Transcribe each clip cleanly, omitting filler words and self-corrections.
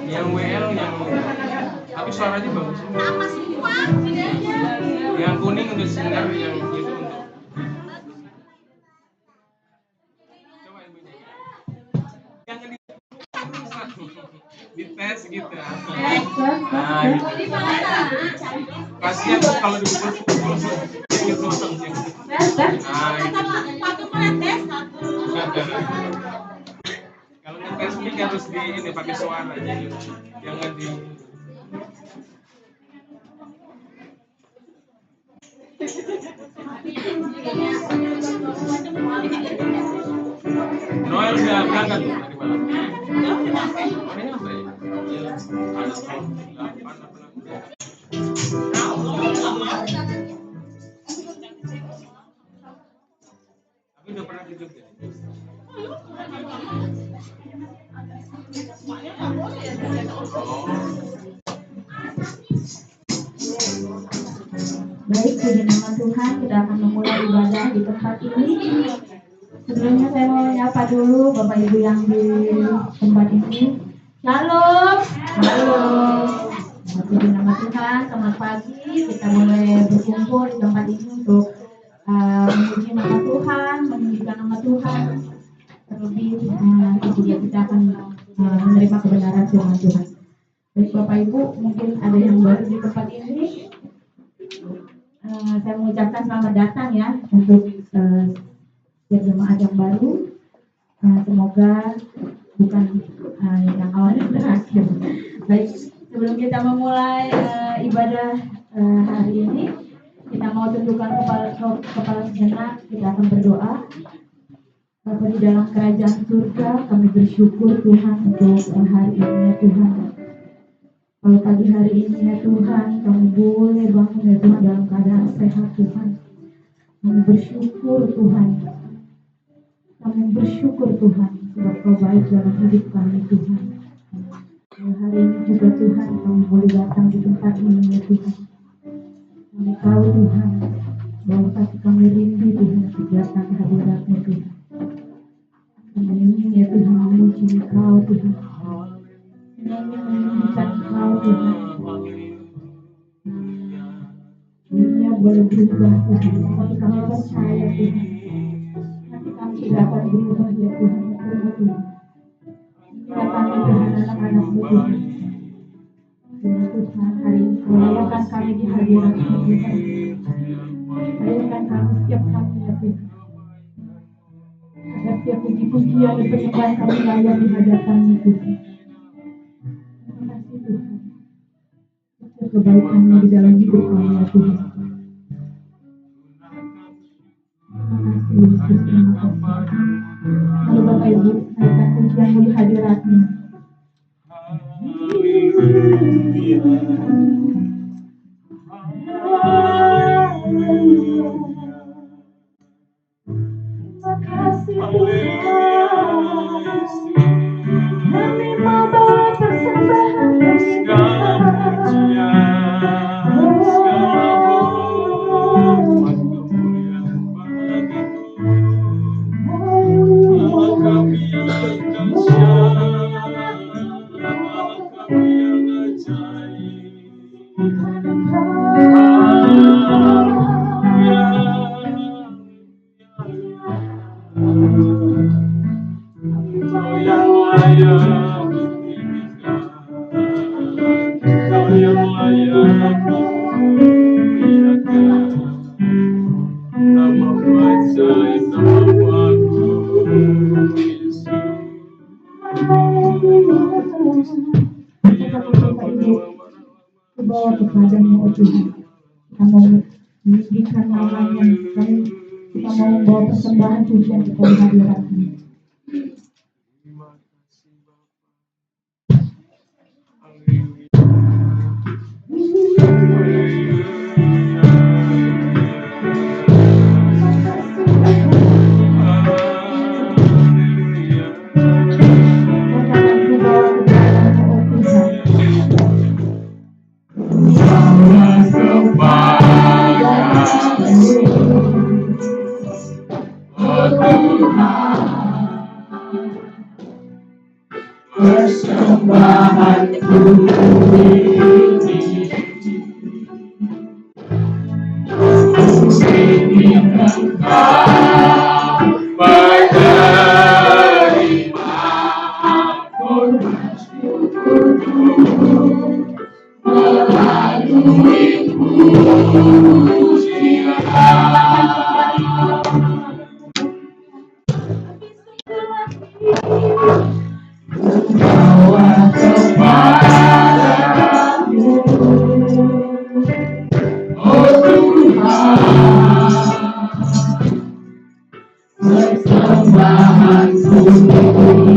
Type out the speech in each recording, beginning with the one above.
Yang WL yang tapi suaranya bagus. Sama semua. Yang kuning untuk sinar, yang itu untuk coba ibunya. Jangan di tes gitu. Nah, gitu. Kasihan kalau dipukul dia gitu orang sih. Nah, gitu. Kalau ngetes mic harus di ini pakai suara, jadi jangan di Noel udah berangkat tuh tadi malam. Udah nyampe ya? Iya. Ada kalau 8 apa tapi udah pernah ke Jogja. Baik, puji nama Tuhan, kita akan memulai ibadah di tempat ini. Sebelumnya saya mau menyapa dulu Bapak Ibu yang di tempat ini. Shalom. Shalom. Puji nama Tuhan, selamat pagi. Kita boleh berkumpul di tempat ini untuk memuji nama Tuhan, meninggikan nama Tuhan. Terlebih nanti juga kita akan menerima kebenaran firman Tuhan. Baik Bapak Ibu, mungkin ada yang baru di tempat ini. Saya mengucapkan selamat datang ya untuk jemaat yang baru. Semoga bukan yang awalnya berakhir. Baik, sebelum kita memulai ibadah hari ini, kita mau tundukkan kepala sejenak. Kita akan berdoa. Bapa di dalam kerajaan surga, kami bersyukur Tuhan untuk hari ini ya Tuhan. Kalau pagi hari ini ya Tuhan, kami boleh bangun ya Tuhan dalam keadaan sehat Tuhan. Kami bersyukur Tuhan. Kami bersyukur Tuhan sebab Kau baik dalam hidup kami Tuhan. Hari ini juga Tuhan kami boleh datang di tempat ini ya Tuhan. Kami tahu Tuhan bahwa hati kami rindu Tuhan kegiatan kehadiran-Mu Tuhan. Kami ingin ya Tuhan memuji Kau Tuhan. Kami menyanyikan Kau Tuhan. Dunia boleh berubah Tuhan, tapi kami percaya Tuhan. Hati kami tidak akan berubah ya Tuhan. Tuhan. Inilah kami Tuhan, anak-anak-Mu Tuhan. Tuhan Tuhan, hari ini layakan kami di hadirat-Mu Tuhan. Layakan kami setiap kami ya Tuhan. Agar setiap puji-pujian dan penyembahan kami layak di hadapan-Mu Tuhan. Terima kasih Tuhan. Setiap kebaikan-Mu di dalam hidup kami ya Tuhan. Terima kasih Yesus, terima kasih. Mari Bapak Ibu, naikkan pujian-Mu di hadirat-Mu. Terima kasih Tuhan. Kami mau bawa persembahan segala pujian, segala hormat kemuliaan bagimu. Allah kami yang dahsyat, Allah kami yang ajaib. Haleluya. Kau yang layak ditinggikan, Kau yang layak dimuliakan. Nama bajai namamu Yesus. Bawa kepada-Mu oh Tuhan. Kita mau meninggikan nama-Nya. Kita mau membawa persembahan pujian kepada hadirat-Mu. Terima kasih Bapa. Haleluya. persembahanku ini. Ingin Engkau menerima korban syukurku melalui pujian. Bawa kepadamu, oh Tuhan, persembahanku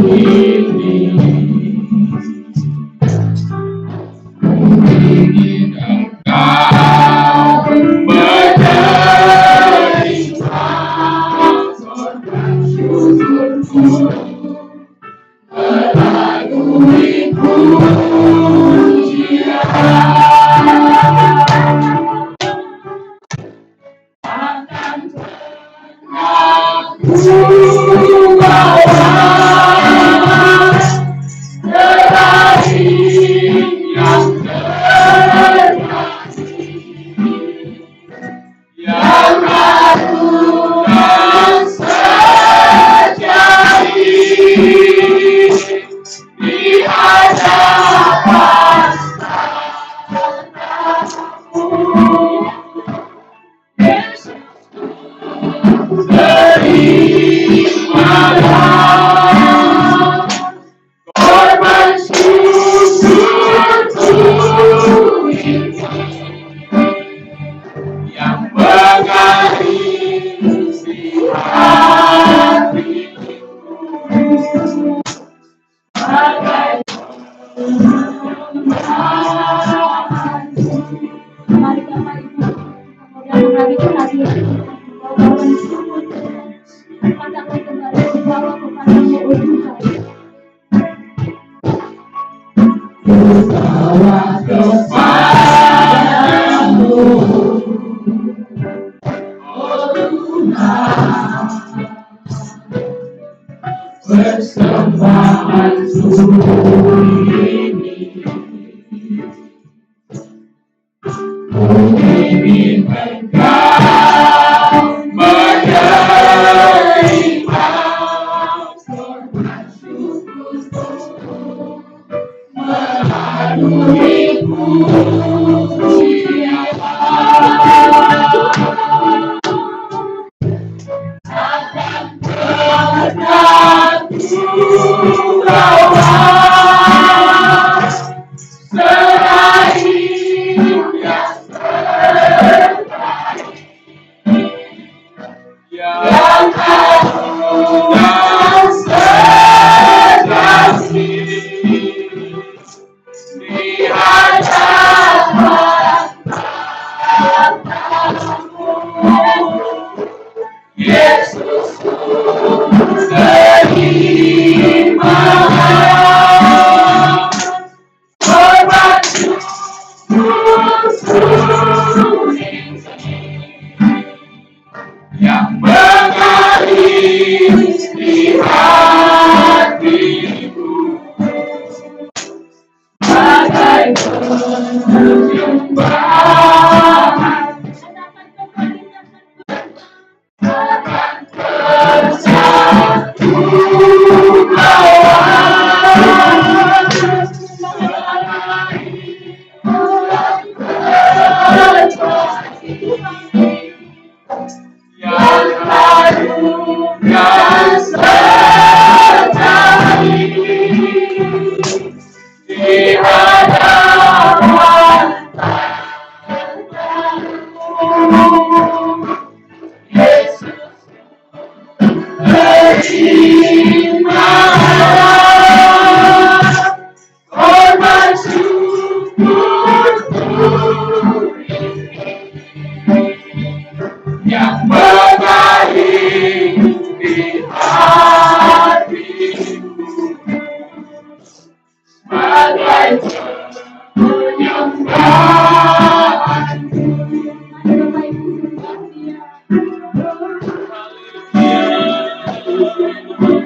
ini. Ingin Engkau menerima korban syukurku melalui pujian. Akan pernah ku bawa terakhir yang terkasih, yang harum dan sejati di hadapan tatamu. Yesus, terimalah korban syukurku ini yang mengharisi hatiku bagai persembahanku. Mari Bapak Ibu, kemudian hari itu hadir bawa syukur kepadamu kembali, dibawa kepadamu untuk Bawa kepadamu, oh Tuhan, persembahanku ini. Ingin Engkau menerima korban syukurku melalui pujian. Akan pernah ku bawa serahin yang terbaik, yang harum dan sejati di hadapan tatamu. Yesusku, terimalah korban syukurku ini yang mengharisi hatiku bagai persembahan. Akan bersatu bawa yang harum dan sejati di hadapan tatamu. Yesus, terimalah korban syukurku yang mengharisi hatiku bagai penyembahanku. Bapak Ibu,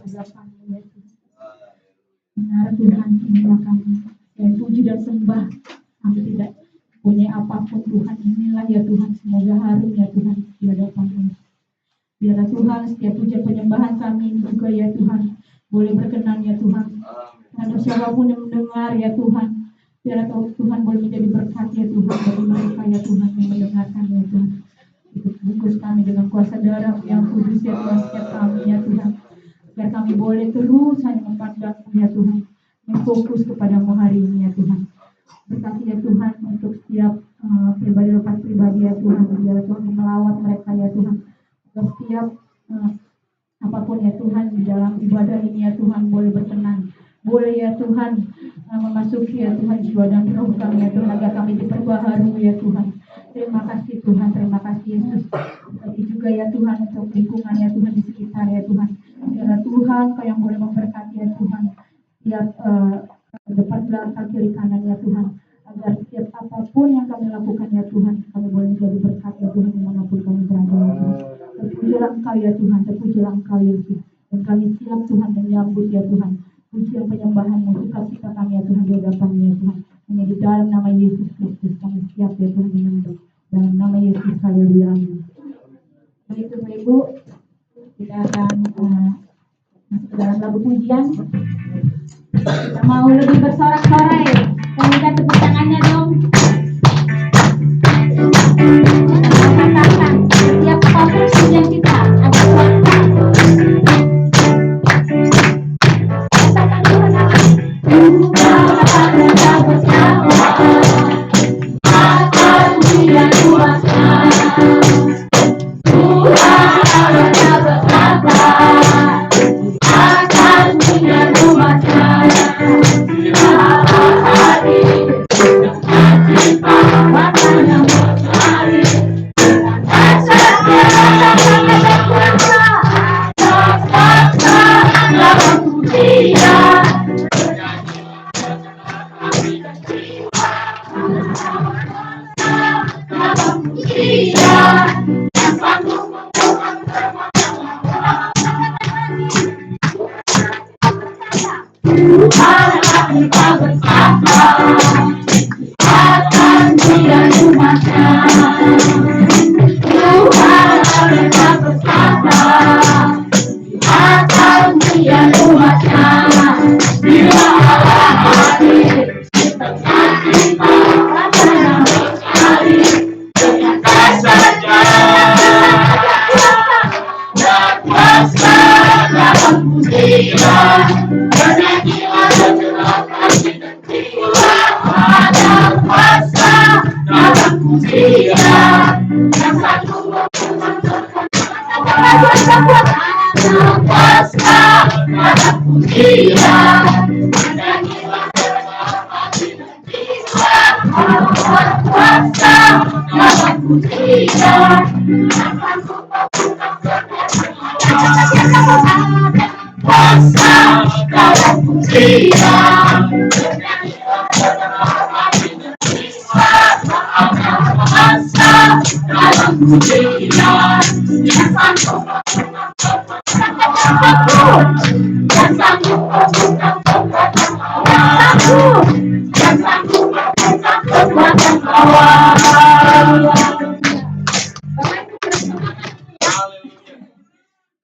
hadapan-Mu ya Tuhan. Benar Tuhan, inilah kami yang puji dan sembah. Kami tidak punya apapun Tuhan, inilah ya Tuhan, semoga harum ya Tuhan di hadapan-Mu. Biarlah Tuhan setiap pujian penyembahan kami ini juga ya Tuhan boleh berkenan ya Tuhan. Karena siapapun yang mendengar ya Tuhan, biarlah Tuhan boleh menjadi berkat ya Tuhan bagi mereka ya Tuhan yang mendengarkan ya Tuhan. Itu bungkus kami dengan kuasa darah yang kudus ya Tuhan setiap kami ya Tuhan. Biar kami boleh terus hanya memandang-Mu ya Tuhan, memfokus kepada-Mu hari ini ya Tuhan. Berkati ya Tuhan untuk setiap pribadi lepas pribadi ya Tuhan. Biarlah Tuhan melawat mereka ya Tuhan. Setiap apapun ya Tuhan di dalam ibadah ini ya Tuhan boleh berkenan, boleh ya Tuhan memasuki ya Tuhan jiwa dan roh kami ya Tuhan agar kami diperbaharui ya Tuhan. Terima kasih Tuhan, terima kasih Yesus. Tapi juga ya Tuhan untuk lingkungan ya Tuhan di sekitar ya Tuhan. Biarlah Tuhan Kau yang boleh memberkati ya Tuhan setiap depan belakang kiri kanan ya Tuhan. Agar setiap apapun yang kami lakukan ya Tuhan kami boleh menjadi berkat ya Tuhan dimanapun kami berada ya Tuhan. Terpujilah Engkau ya Tuhan, terpujilah Engkau Yesus. Dan kami siap Tuhan menyambut ya Tuhan pujian penyembahan-Mu, sukacita kami ya Tuhan di hadapan-Mu ya Tuhan. Hanya di dalam nama Yesus Kristus kami siap ya Tuhan menyembah. Dalam nama Yesus, haleluya. Baik Bapak Ibu, kita akan masuk ke dalam lagu pujian. Kita mau lebih bersorak-sorai. Minta tepuk tangannya dong. Katakan setiap apapun pujian kita ada kuasa. Katakan Tuhan akan bersama. Akan Dia kuasa. Tuhan ada bersama. Akan Dia kuasa.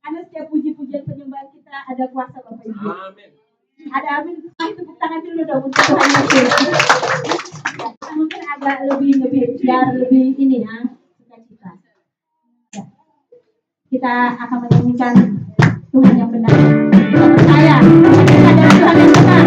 Karena setiap puji-pujian penyembahan kita ada kuasa Bapak Ibu. Amin. Ada amin, tepuk tangan dulu dong untuk Tuhan Yesus. Ya, mungkin agak lebih biar lebih ini ya, sukacita. Ya. Kita akan menyanyikan Tuhan yang benar. Kita percaya kita adalah Tuhan yang benar.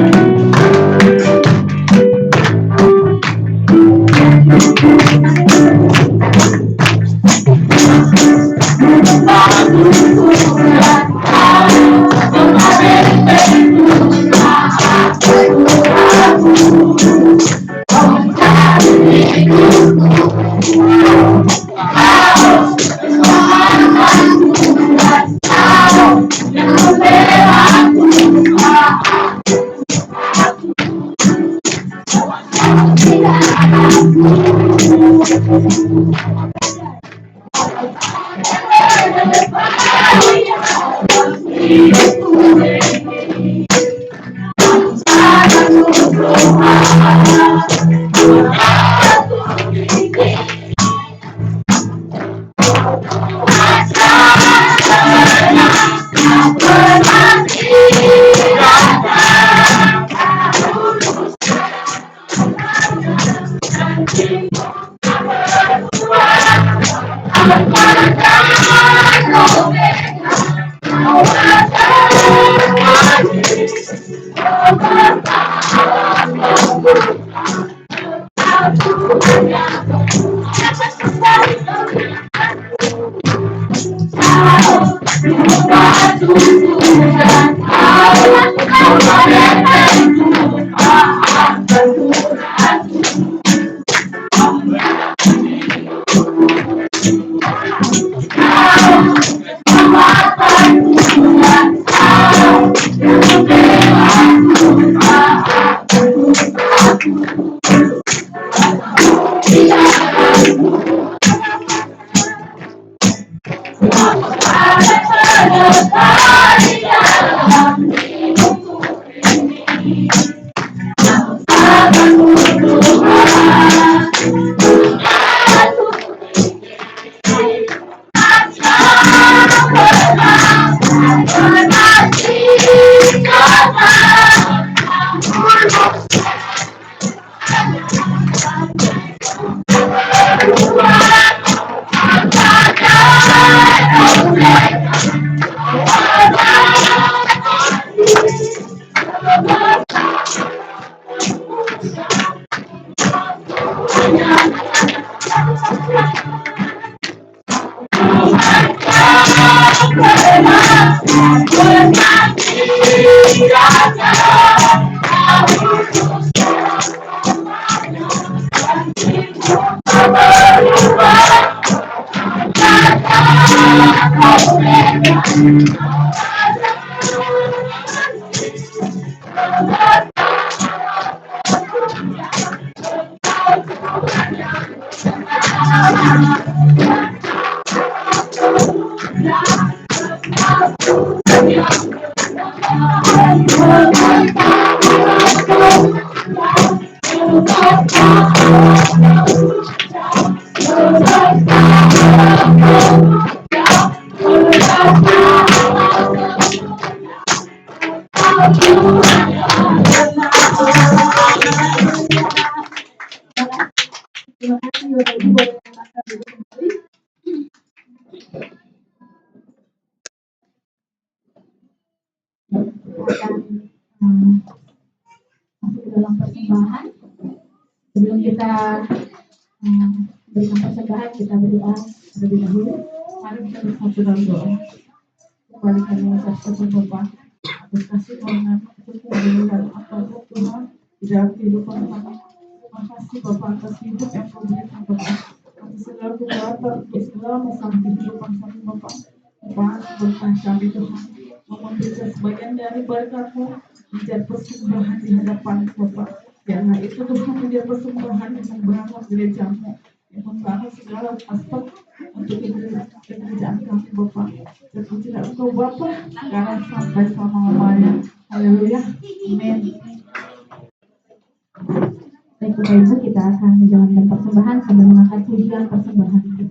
Terima kasih Bapak Ibu buat masa dulu kembali. Masuk ke dalam persembahan. Sebelum kita berikan persembahan, kita berdoa terlebih dahulu. Mari kita bersatu dalam doa. Kembali kami mengucapkan Bapa atas kasih karunia Tuhan dan apa Tuhan di dalam kehidupan kami. Terima kasih Bapa atas hidup yang kau berikan Bapa. Atas segala kekuatan, untuk segala masalah kehidupan kami Bapa. Bapa, berkah kami Tuhan. Memberikan sebagian dari berkat-Mu menjadi persembahan di hadapan Bapa. Biarlah itu Tuhan menjadi persembahan yang membangun gereja-Mu, yang membangun segala aspek untuk kerjaan kami Bapa. Terpuji Engkau Bapa, sekarang sampai selama-lamanya. Haleluya. Amin. Baik Bapak Ibu, kita akan menjalankan persembahan sambil mengangkat pujian persembahan itu.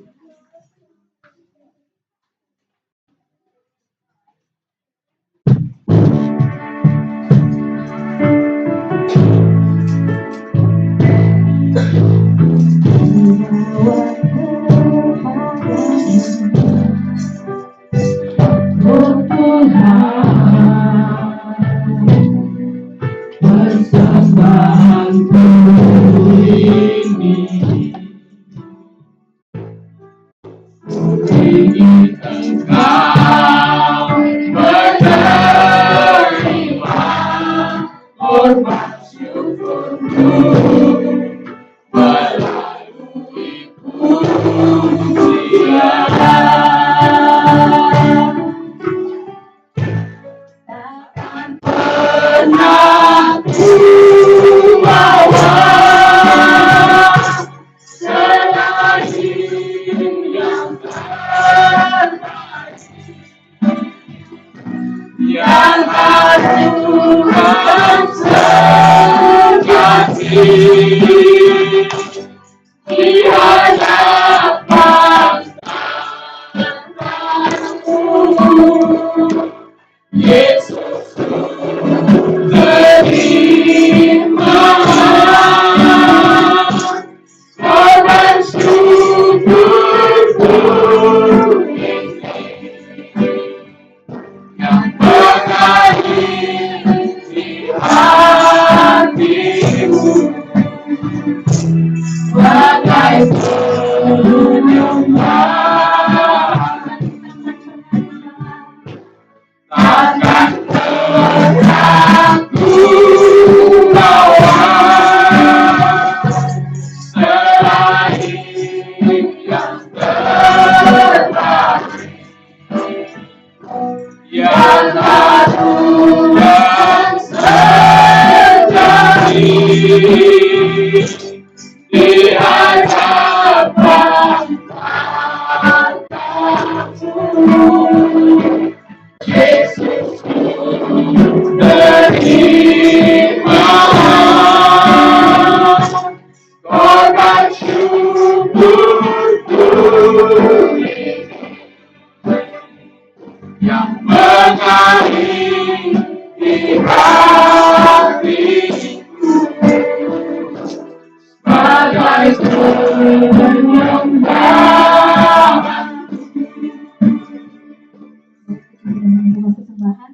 Persembahan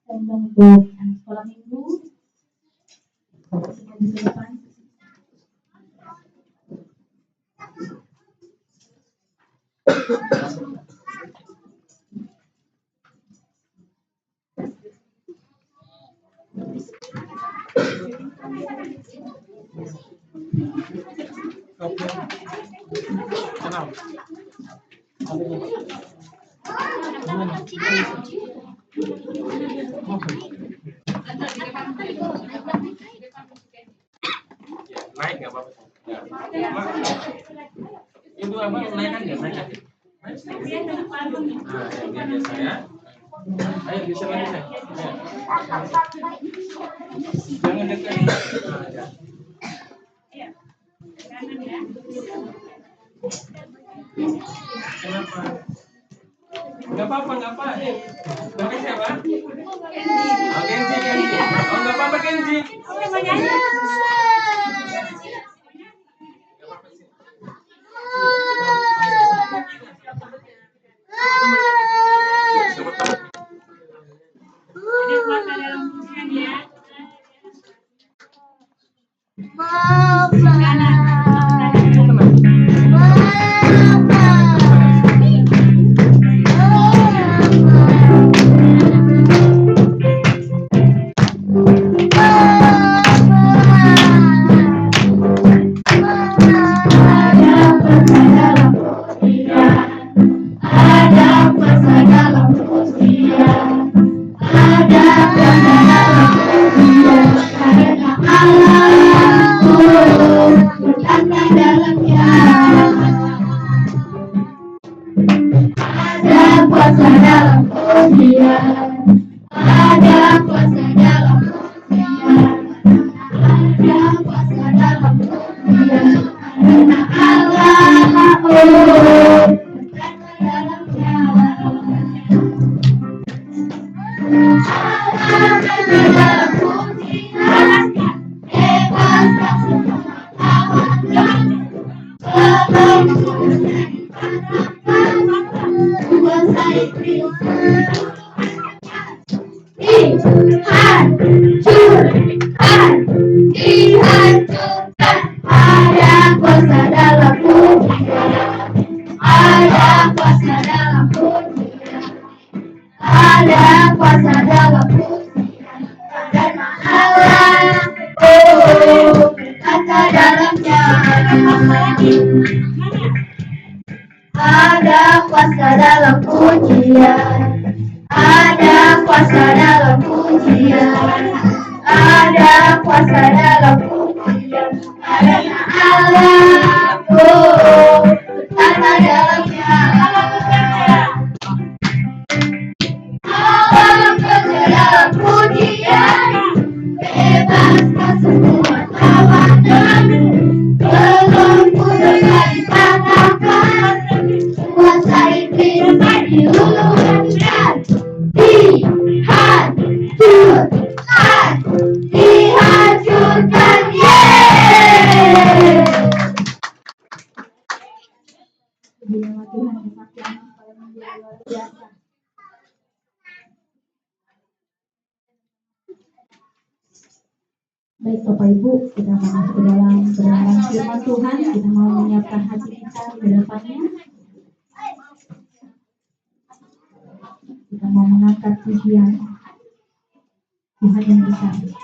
dan untuk anak sekolah minggu di depan. Naik nggak apa-apa. Itu apa? Naik kan nggak naik? Nah, yang biasa ya. Ayo bisa lagi saya. Jangan dekat. Nah, ya. Kenapa? Nggak apa-apa, nggak apa. Pakai siapa? Oh, Kenji, Kenji. Oh, nggak apa-apa, Kenji. Ada kuasa dalam pujian, ada kuasa dalam pujian, ada kuasa dalam pujian, karena Allahku berkata dalamnya. Allah bekerja dalam pujian, bebaskan semua tawanan, belum putus dari katakan, kuasa iblis diluluhkan, dihancurkan, yeay. Biarlah Tuhan kesaksian paling luar biasa. Baik Bapak Ibu, kita mau masuk ke dalam kebenaran firman Tuhan. Kita mau menyiapkan hati kita di depannya. Kita mau mengangkat pujian. Tuhan yang besar.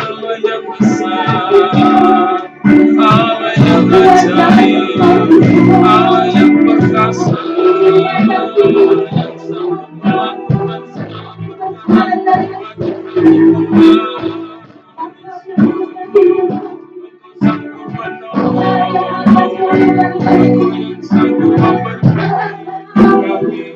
Allah yang besar, Allah yang ajaib. Allah yang perkasa, yang sanggup melakukan segala perkara bagi kami Tuhan. Sanggup menolong, Engkau yang sanggup memberkati kami.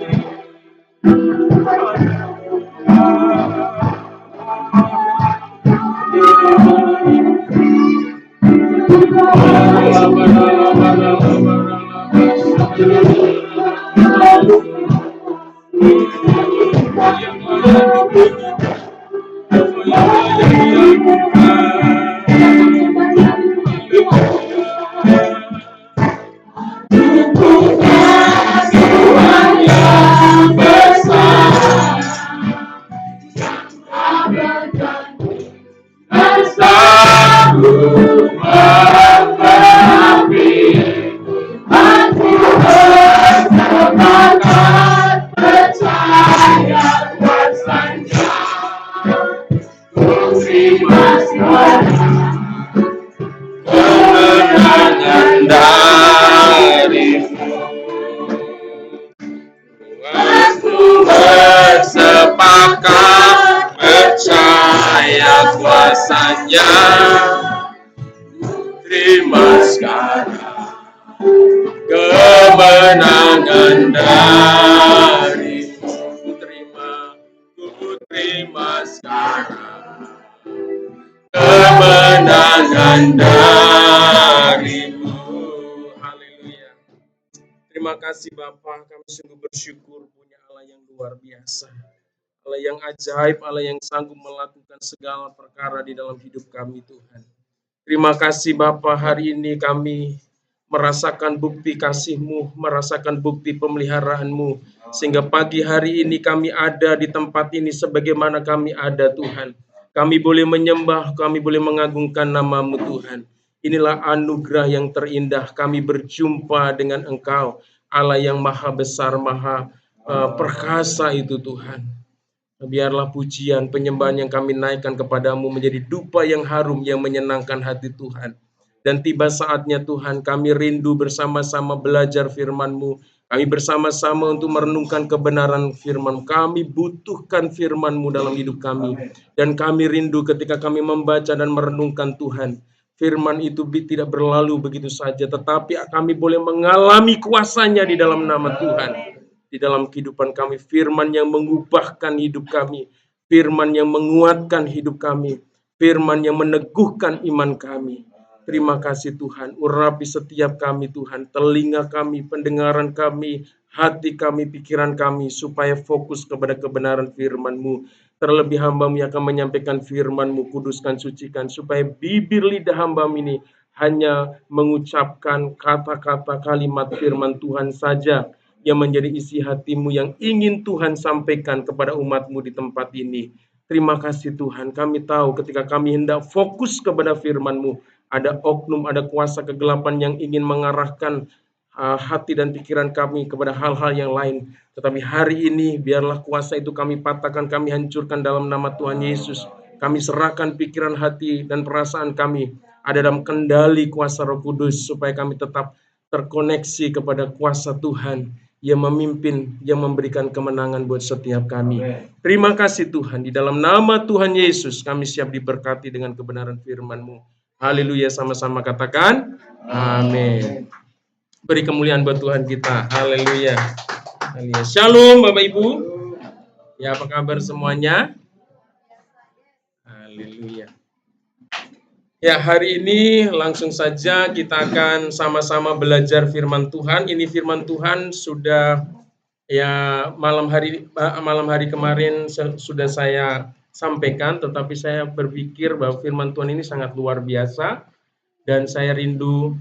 Kemenangan darimu, aku bersepakat percaya kuasanya. Terima sekarang kemenangan darimu. Ku terima sekarang kemenangan darimu. Haleluya. Terima kasih Bapa, kami sungguh bersyukur punya Allah yang luar biasa. Allah yang ajaib, Allah yang sanggup melakukan segala perkara di dalam hidup kami Tuhan. Terima kasih Bapa, hari ini kami merasakan bukti kasih-Mu, merasakan bukti pemeliharaan-Mu, sehingga pagi hari ini kami ada di tempat ini sebagaimana kami ada Tuhan. Kami boleh menyembah, kami boleh mengagungkan nama-Mu Tuhan. Inilah anugerah yang terindah, kami berjumpa dengan Engkau, Allah yang maha besar, maha perkasa itu Tuhan. Biarlah pujian, penyembahan yang kami naikkan kepadamu menjadi dupa yang harum yang menyenangkan hati Tuhan. Dan tiba saatnya Tuhan, kami rindu bersama-sama belajar firman-Mu. Kami bersama-sama untuk merenungkan kebenaran firman. Kami butuhkan firman-Mu dalam hidup kami. Dan kami rindu ketika kami membaca dan merenungkan Tuhan. Firman itu tidak berlalu begitu saja, tetapi kami boleh mengalami kuasanya di dalam nama Tuhan. Di dalam kehidupan kami, firman yang mengubahkan hidup kami, firman yang menguatkan hidup kami, firman yang meneguhkan iman kami. Terima kasih Tuhan, urapi setiap kami Tuhan, telinga kami, pendengaran kami, hati kami, pikiran kami, supaya fokus kepada kebenaran firman-Mu. Terlebih hamba-Mu yang akan menyampaikan firman-Mu, kuduskan, sucikan, supaya bibir lidah hamba-Mu ini hanya mengucapkan kata-kata kalimat firman Tuhan saja, yang menjadi isi hati-Mu yang ingin Tuhan sampaikan kepada umat-Mu di tempat ini. Terima kasih Tuhan, kami tahu ketika kami hendak fokus kepada firman-Mu, ada oknum, ada kuasa kegelapan yang ingin mengarahkan hati dan pikiran kami kepada hal-hal yang lain. Tetapi hari ini biarlah kuasa itu kami patahkan, kami hancurkan dalam nama Tuhan Yesus. Kami serahkan pikiran, hati, dan perasaan kami ada dalam kendali kuasa Roh Kudus, supaya kami tetap terkoneksi kepada kuasa Tuhan yang memimpin, yang memberikan kemenangan buat setiap kami. Terima kasih Tuhan, di dalam nama Tuhan Yesus kami siap diberkati dengan kebenaran firman-Mu. Haleluya, sama-sama katakan amin. Beri kemuliaan buat Tuhan kita. Haleluya. Shalom Bapak Ibu. Ya, apa kabar semuanya? Haleluya. Ya, hari ini langsung saja kita akan sama-sama belajar firman Tuhan. Ini firman Tuhan sudah malam hari kemarin sudah saya sampaikan, tetapi saya berpikir bahwa firman Tuhan ini sangat luar biasa, dan saya rindu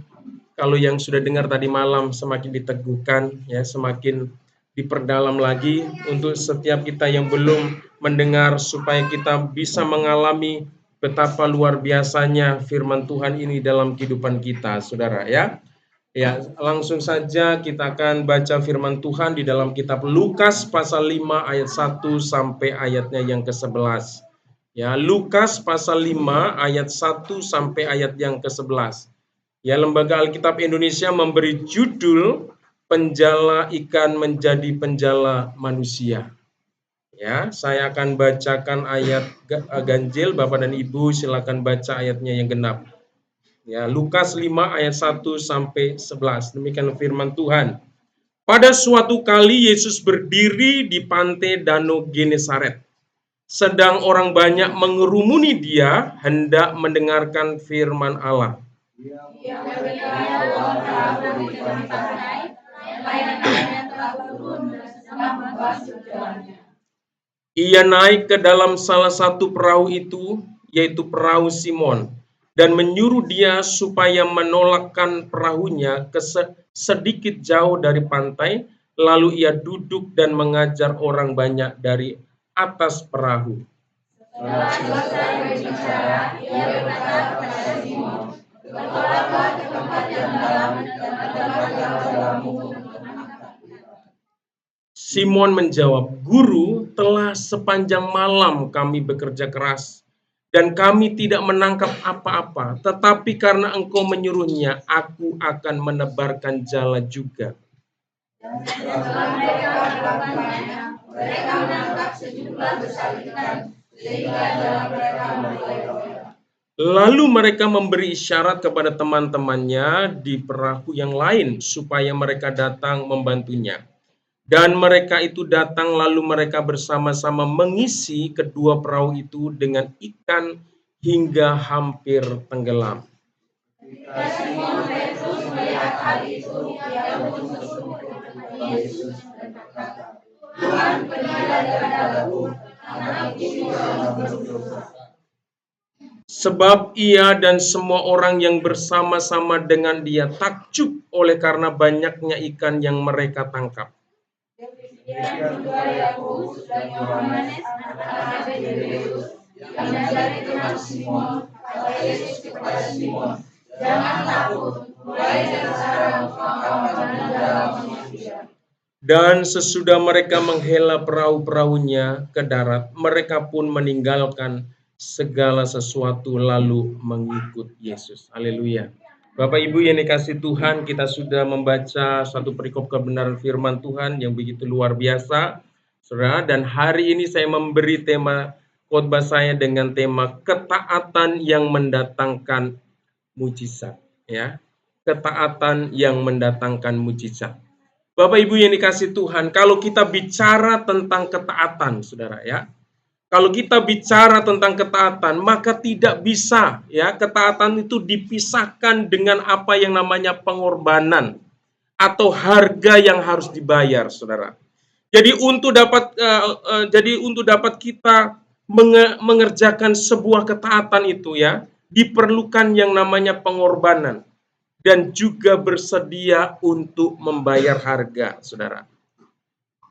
kalau yang sudah dengar tadi malam semakin diteguhkan, ya, semakin diperdalam lagi untuk setiap kita yang belum mendengar, supaya kita bisa mengalami betapa luar biasanya firman Tuhan ini dalam kehidupan kita, saudara, ya. Ya, langsung saja kita akan baca firman Tuhan di dalam kitab Lukas pasal 5 ayat 1 sampai ayatnya yang ke-11. Ya, Lukas pasal 5 ayat 1 sampai ayat yang ke-11. Ya, Lembaga Alkitab Indonesia memberi judul Penjala Ikan Menjadi Penjala Manusia. Ya, saya akan bacakan ayat ganjil, Bapak dan Ibu silakan baca ayatnya yang genap. Ya, Lukas 5 ayat 1 sampai 11. Demikian firman Tuhan. Pada suatu kali Yesus berdiri di pantai Danau Genesaret. Sedang orang banyak mengerumuni dia hendak mendengarkan firman Allah. Ia naik ke dalam salah satu perahu itu, yaitu perahu Simon, dan menyuruh dia supaya menolakkan perahunya ke sedikit jauh dari pantai, lalu ia duduk dan mengajar orang banyak dari atas perahu. Setelah selesai berbicara, ia berkata kepada Simon, "Bertolaklah ke tempat yang dalam dan letaklah jalamu untuk menangkap ikan." Simon menjawab, "Guru, telah sepanjang malam kami bekerja keras, dan kami tidak menangkap apa-apa, tetapi karena engkau menyuruhnya, aku akan menebarkan jala juga." Dan setelah mereka melakukannya, mereka menangkap sejumlah besar ikan, sehingga jala mereka mulai goyah. Lalu mereka memberi isyarat kepada teman-temannya di perahu yang lain, supaya mereka datang membantunya. Dan mereka itu datang, lalu mereka bersama-sama mengisi kedua perahu itu dengan ikan hingga hampir tenggelam. Ketika Simon Petrus melihat hal itu, ia pun bersujud kepada Yesus dan berkata, "Tuhan, pergilah daripadaku, karena aku seorang berdosa." Sebab ia dan semua orang yang bersama-sama dengan dia takjub oleh karena banyaknya ikan yang mereka tangkap. Demikian juga Yakobus dan Yohanes anak Zebedeus yang menjadi teman Simon, kata Yesus kepada Simon, "Jangan takut, mulai dari sekarang engkau akan menjala manusia." Dan sesudah mereka menghela perahu-perahunya ke darat, mereka pun meninggalkan segala sesuatu lalu mengikut Yesus. Haleluya. Bapak Ibu yang dikasih Tuhan, kita sudah membaca satu perikop kebenaran firman Tuhan yang begitu luar biasa, Saudara, dan hari ini saya memberi tema khotbah saya dengan tema ketaatan yang mendatangkan mujizat, ya. Ketaatan yang mendatangkan mujizat. Bapak Ibu yang dikasih Tuhan, kalau kita bicara tentang ketaatan, Saudara, ya. Kalau kita bicara tentang ketaatan, maka tidak bisa, ya, ketaatan itu dipisahkan dengan apa yang namanya pengorbanan atau harga yang harus dibayar, Saudara. Jadi untuk dapat kita mengerjakan sebuah ketaatan itu, ya, diperlukan yang namanya pengorbanan dan juga bersedia untuk membayar harga, Saudara.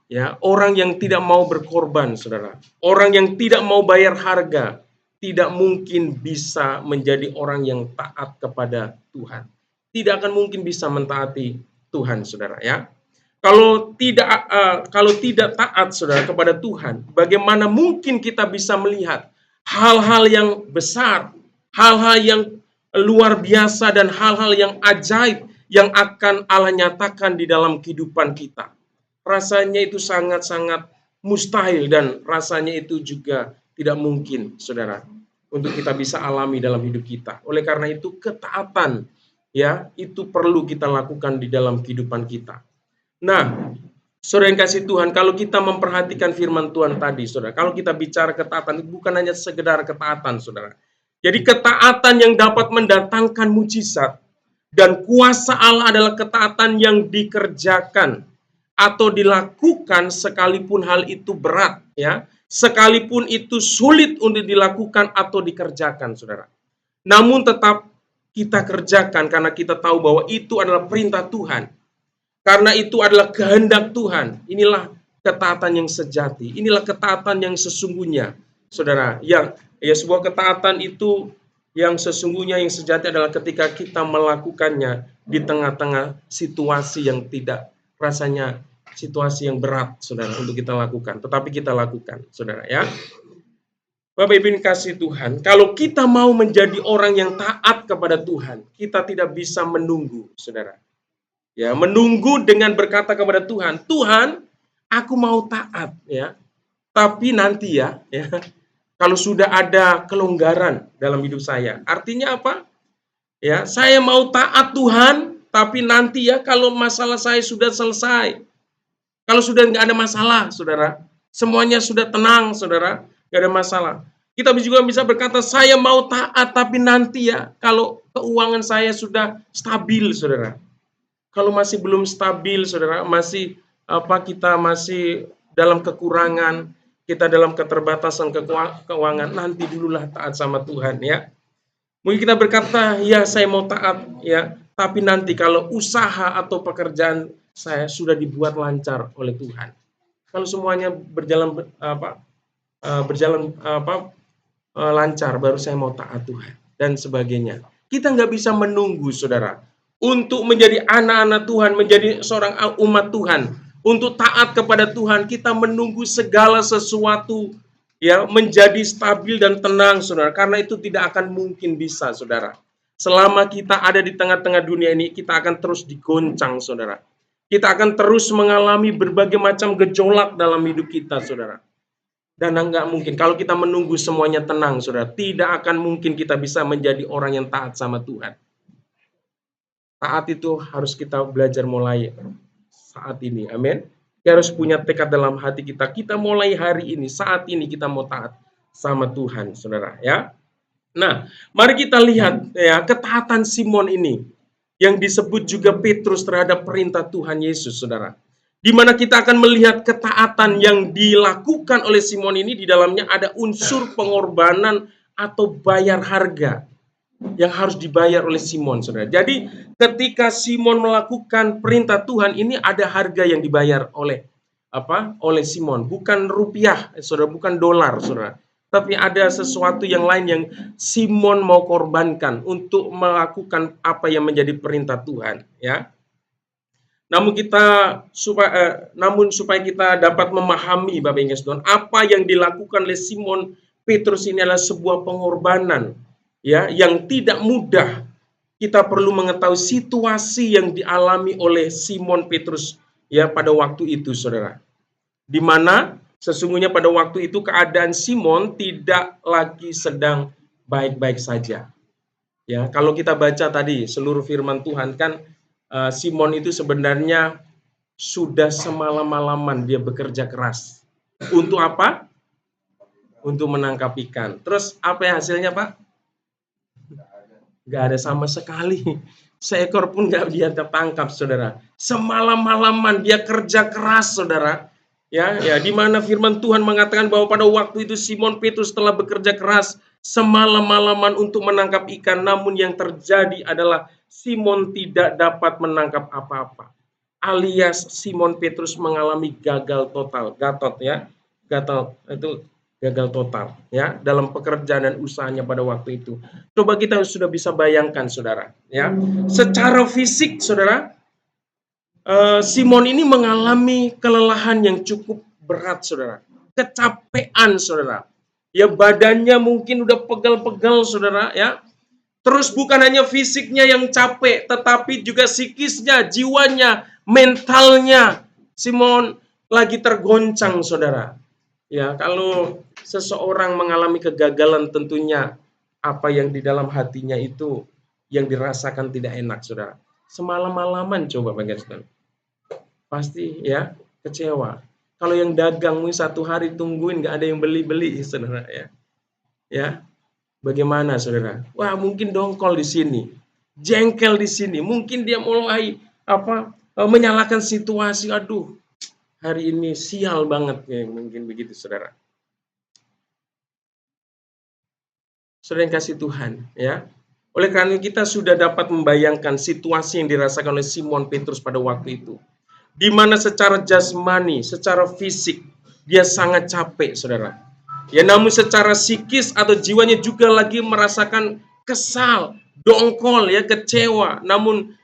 Ya, orang yang tidak mau berkorban, Saudara. Orang yang tidak mau bayar harga tidak mungkin bisa menjadi orang yang taat kepada Tuhan. Tidak akan mungkin bisa mentaati Tuhan, Saudara, ya. Kalau tidak taat, Saudara, kepada Tuhan, bagaimana mungkin kita bisa melihat hal-hal yang besar, hal-hal yang luar biasa dan hal-hal yang ajaib yang akan Allah nyatakan di dalam kehidupan kita. Rasanya itu sangat-sangat mustahil dan rasanya itu juga tidak mungkin, Saudara, untuk kita bisa alami dalam hidup kita. Oleh karena itu ketaatan, ya, itu perlu kita lakukan di dalam kehidupan kita. Nah, Saudara yang kasih Tuhan, kalau kita memperhatikan firman Tuhan tadi, Saudara, kalau kita bicara ketaatan, itu bukan hanya sekedar ketaatan, Saudara. Jadi ketaatan yang dapat mendatangkan mujizat dan kuasa Allah adalah ketaatan yang dikerjakan atau dilakukan sekalipun hal itu berat, ya, sekalipun itu sulit untuk dilakukan atau dikerjakan, Saudara. Namun tetap kita kerjakan karena kita tahu bahwa itu adalah perintah Tuhan. Karena itu adalah kehendak Tuhan. Inilah ketaatan yang sejati. Inilah ketaatan yang sesungguhnya, Saudara. Yang sebuah ketaatan itu yang sesungguhnya yang sejati adalah ketika kita melakukannya di tengah-tengah situasi yang tidak rasanya situasi yang berat, Saudara, untuk kita lakukan. Tetapi kita lakukan, Saudara, ya. Bapak Ibu kasih Tuhan, kalau kita mau menjadi orang yang taat kepada Tuhan, kita tidak bisa menunggu, saudara. Ya, menunggu dengan berkata kepada Tuhan, Tuhan, aku mau taat, ya. Tapi nanti ya, kalau sudah ada kelonggaran dalam hidup saya. Artinya apa? Ya, saya mau taat Tuhan, tapi nanti ya kalau masalah saya sudah selesai. Kalau sudah nggak ada masalah, saudara. Semuanya sudah tenang, saudara. Nggak ada masalah. Kita juga bisa berkata, saya mau taat, tapi nanti ya, kalau keuangan saya sudah stabil, saudara. Kalau masih belum stabil, saudara, masih kita masih dalam kekurangan, kita dalam keterbatasan keuangan, nanti dululah taat sama Tuhan, ya. Mungkin kita berkata, ya saya mau taat, ya, tapi nanti kalau usaha atau pekerjaan saya sudah dibuat lancar oleh Tuhan. Kalau semuanya berjalan lancar, baru saya mau taat Tuhan dan sebagainya. Kita nggak bisa menunggu, saudara, untuk menjadi anak-anak Tuhan, menjadi seorang umat Tuhan, untuk taat kepada Tuhan. Kita menunggu segala sesuatu ya menjadi stabil dan tenang, saudara. Karena itu tidak akan mungkin bisa, saudara. Selama kita ada di tengah-tengah dunia ini, kita akan terus digoncang, saudara. Kita akan terus mengalami berbagai macam gejolak dalam hidup kita, saudara. Dan enggak mungkin, kalau kita menunggu semuanya tenang, saudara, tidak akan mungkin kita bisa menjadi orang yang taat sama Tuhan. Taat itu harus kita belajar mulai saat ini, amin. Kita harus punya tekad dalam hati kita. Kita mulai hari ini, saat ini kita mau taat sama Tuhan, saudara, ya. Nah, mari kita lihat ya ketaatan Simon ini yang disebut juga Petrus terhadap perintah Tuhan Yesus, saudara. Di mana kita akan melihat ketaatan yang dilakukan oleh Simon ini, di dalamnya ada unsur pengorbanan atau bayar harga yang harus dibayar oleh Simon, saudara. Jadi ketika Simon melakukan perintah Tuhan ini, ada harga yang dibayar oleh oleh Simon, bukan rupiah, saudara, bukan dolar, saudara. Tapi ada sesuatu yang lain yang Simon mau korbankan untuk melakukan apa yang menjadi perintah Tuhan, ya. Namun supaya kita dapat memahami, Bapak Ibu Saudara, apa yang dilakukan oleh Simon Petrus ini adalah sebuah pengorbanan, ya, yang tidak mudah. Kita perlu mengetahui situasi yang dialami oleh Simon Petrus, ya, pada waktu itu, saudara. Di mana sesungguhnya pada waktu itu keadaan Simon tidak lagi sedang baik-baik saja. Ya, kalau kita baca tadi seluruh firman Tuhan kan, Simon itu sebenarnya sudah semalam-malaman dia bekerja keras. Untuk apa? Untuk menangkap ikan. Terus apa yang hasilnya, Pak? Gak ada sama sekali. Seekor pun gak dia tertangkap, saudara. Semalam-malaman dia kerja keras, saudara. Ya, di mana firman Tuhan mengatakan bahwa pada waktu itu Simon Petrus telah bekerja keras semalam-malaman untuk menangkap ikan, namun yang terjadi adalah Simon tidak dapat menangkap apa-apa. Alias Simon Petrus mengalami gagal total, gatot ya. Gatot itu gagal total ya dalam pekerjaan dan usahanya pada waktu itu. Coba kita sudah bisa bayangkan, saudara, ya. Secara fisik, saudara, Simon ini mengalami kelelahan yang cukup berat, saudara. Kecapean, saudara. Ya, badannya mungkin udah pegal-pegal, saudara, ya. Terus bukan hanya fisiknya yang capek, tetapi juga psikisnya, jiwanya, mentalnya. Simon lagi tergoncang, saudara. Ya, kalau seseorang mengalami kegagalan, tentunya apa yang di dalam hatinya itu yang dirasakan tidak enak, saudara. Semalam-malaman coba bagaimana? Pasti ya kecewa. Kalau yang dagang mungkin satu hari tungguin nggak ada yang beli-beli, saudara, ya. Ya, bagaimana, saudara? Wah, mungkin dongkol di sini, jengkel di sini. Mungkin dia mulai menyalahkan situasi. Aduh, hari ini sial banget, ya, mungkin begitu, saudara. Saudara yang kasih Tuhan, ya. Oleh karena kita sudah dapat membayangkan situasi yang dirasakan oleh Simon Petrus pada waktu itu. Di mana secara jasmani, secara fisik, dia sangat capek, saudara. Ya, namun secara psikis atau jiwanya juga lagi merasakan kesal, dongkol, ya, kecewa, namun